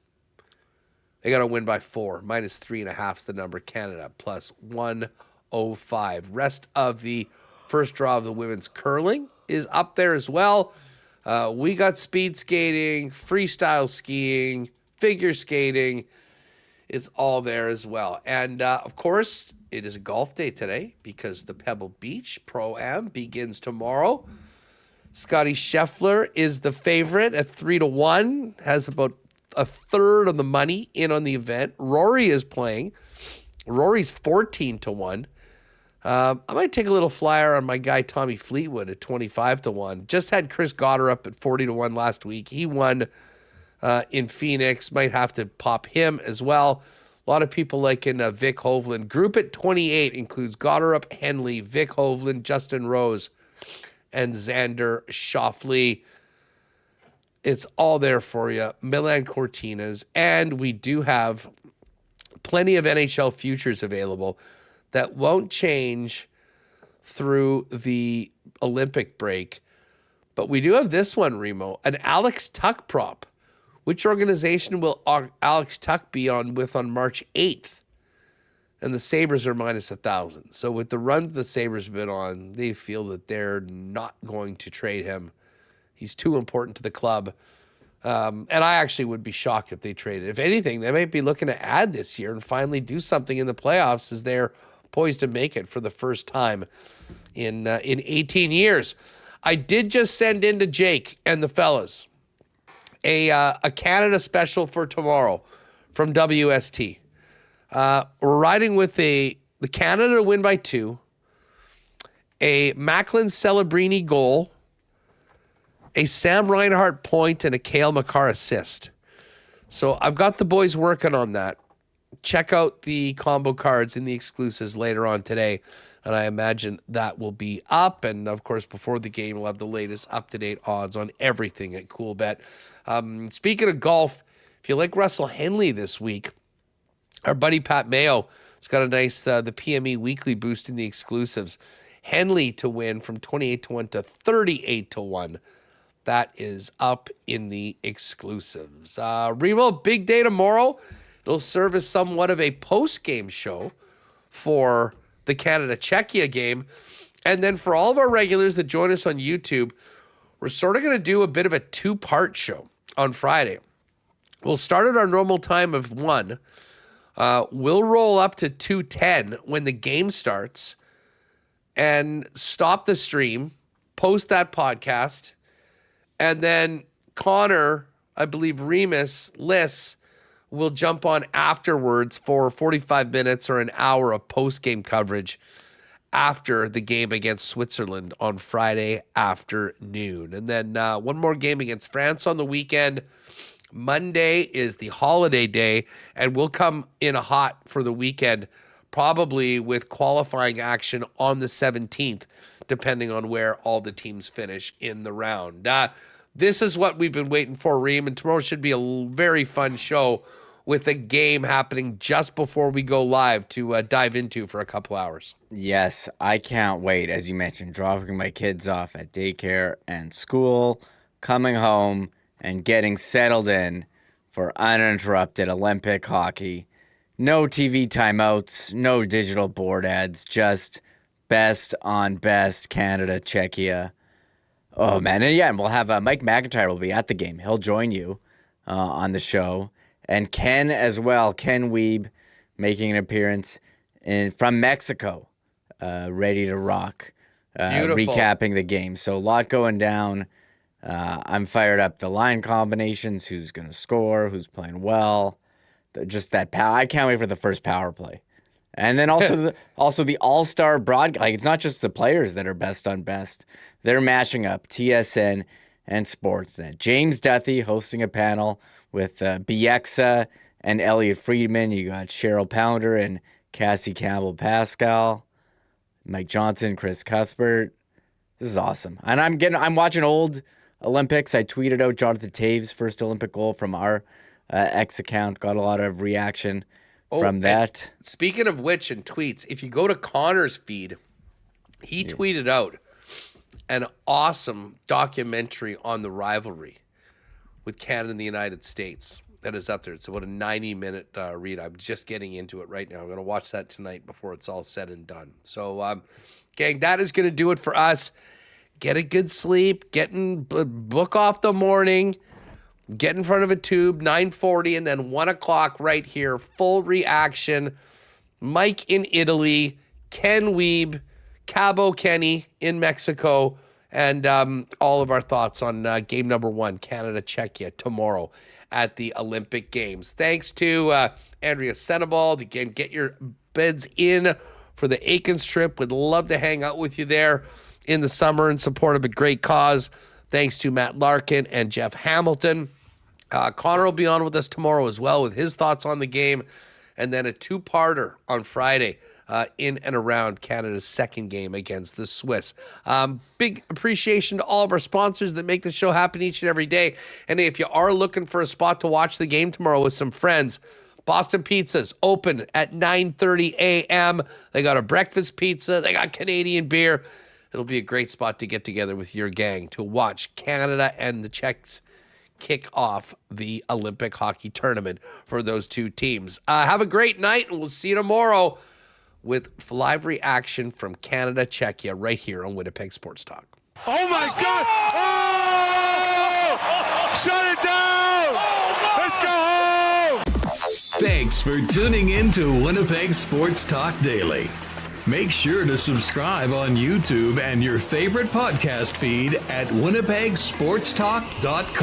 They got to win by 4. Minus 3.5 is the number. Canada plus 105. Rest of the first draw of the women's curling is up there as well. We got speed skating, freestyle skiing, figure skating. It's all there as well. And, of course, it is a golf day today because the Pebble Beach Pro-Am begins tomorrow. Scotty Scheffler is the favorite at 3-1, has about a third of the money in on the event. Rory is playing. Rory's 14-1. I might take a little flyer on my guy Tommy Fleetwood at 25-1. Just had Chris Goddard up at 40-1 last week. He won in Phoenix. Might have to pop him as well. A lot of people liking Vic Hovland. Group at 28 includes Goddard, Henley, Vic Hovland, Justin Rose, and Xander Schauffele. It's all there for you. Milan Cortinas. And we do have plenty of NHL futures available that won't change through the Olympic break. But we do have this one, Remo, an Alex Tuck prop. Which organization will Alex Tuck be on with on March 8th? And the Sabres are minus 1,000. So with the run the Sabres have been on, they feel that they're not going to trade him. He's too important to the club. And I actually would be shocked if they traded. If anything, they might be looking to add this year and finally do something in the playoffs as they're poised to make it for the first time in 18 years. I did just send in to Jake and the fellas a Canada special for tomorrow from WST. We're riding with the Canada to win by 2, a Macklin Celebrini goal, a Sam Reinhart point, and a Cale Makar assist. So I've got the boys working on that. Check out the combo cards in the exclusives later on today, and I imagine that will be up. And, of course, before the game, we'll have the latest up-to-date odds on everything at CoolBet. Speaking of golf, if you like Russell Henley this week, our buddy Pat Mayo has got a nice the PME weekly boost in the exclusives. Henley to win from 28-1 to 38-1. That is up in the exclusives. Remo, big day tomorrow. It'll serve as somewhat of a post-game show for the Canada-Czechia game. And then for all of our regulars that join us on YouTube, we're sort of going to do a bit of a 2-part show on Friday. We'll start at our normal time of 1. We'll roll up to 2:10 when the game starts and stop the stream, post that podcast, and then Connor, I believe Remis, Liss, will jump on afterwards for 45 minutes or an hour of post-game coverage after the game against Switzerland on Friday afternoon. And then one more game against France on the weekend. Monday is the holiday day, and we'll come in hot for the weekend, probably with qualifying action on the 17th depending on where all the teams finish in the round. This is what we've been waiting for, Reem, and tomorrow should be a very fun show with a game happening just before we go live to dive into for a couple hours. Yes, I can't wait. As you mentioned, dropping my kids off at daycare and school, coming home, and getting settled in for uninterrupted Olympic hockey. No TV timeouts, no digital board ads, just best on best Canada, Czechia. Oh, man. And yeah, and we'll have Mike McIntyre will be at the game. He'll join you on the show. And Ken as well, Ken Wiebe, making an appearance from Mexico, ready to rock, recapping the game. So a lot going down. I'm fired up. The line combinations, who's going to score, who's playing well. Just that power. I can't wait for the first power play. And then also the all-star broadcast. Like, it's not just the players that are best on best. They're mashing up TSN and Sportsnet. James Duthie hosting a panel with Bieksa and Elliot Friedman. You got Cheryl Pounder and Cassie Campbell-Pascal, Mike Johnson, Chris Cuthbert. This is awesome. And I'm watching old Olympics. I tweeted out Jonathan Taves' first Olympic goal from our X account. Got a lot of reaction from that. Speaking of which, and tweets, if you go to Connor's feed, he tweeted out an awesome documentary on the rivalry with Canada and the United States that is up there. It's about a 90-minute read. I'm just getting into it right now. I'm going to watch that tonight before it's all said and done. So, gang, that is going to do it for us. Get a good sleep, book off the morning, get in front of a tube, 9:40, and then 1 o'clock right here, full reaction. Mike in Italy, Ken Wiebe, Cabo Kenny in Mexico, and all of our thoughts on game number 1, Canada-Czechia, tomorrow at the Olympic Games. Thanks to Andrea Senebald. Again, get your bids in for the Aikens trip. Would love to hang out with you there in the summer in support of a great cause. Thanks to Matt Larkin and Jeff Hamilton. Connor will be on with us tomorrow as well with his thoughts on the game, and then a two-parter on Friday in and around Canada's second game against the Swiss. Big appreciation to all of our sponsors that make the show happen each and every day. And if you are looking for a spot to watch the game tomorrow with some friends, Boston Pizza's open at 9:30 a.m. They got a breakfast pizza. They got Canadian beer. It'll be a great spot to get together with your gang to watch Canada and the Czechs kick off the Olympic hockey tournament for those two teams. Have a great night, and we'll see you tomorrow with live reaction from Canada, Czechia, right here on Winnipeg Sports Talk. Oh my God! Oh! Shut it down! Let's go home! Thanks for tuning in to Winnipeg Sports Talk Daily. Make sure to subscribe on YouTube and your favorite podcast feed at winnipegsportstalk.com.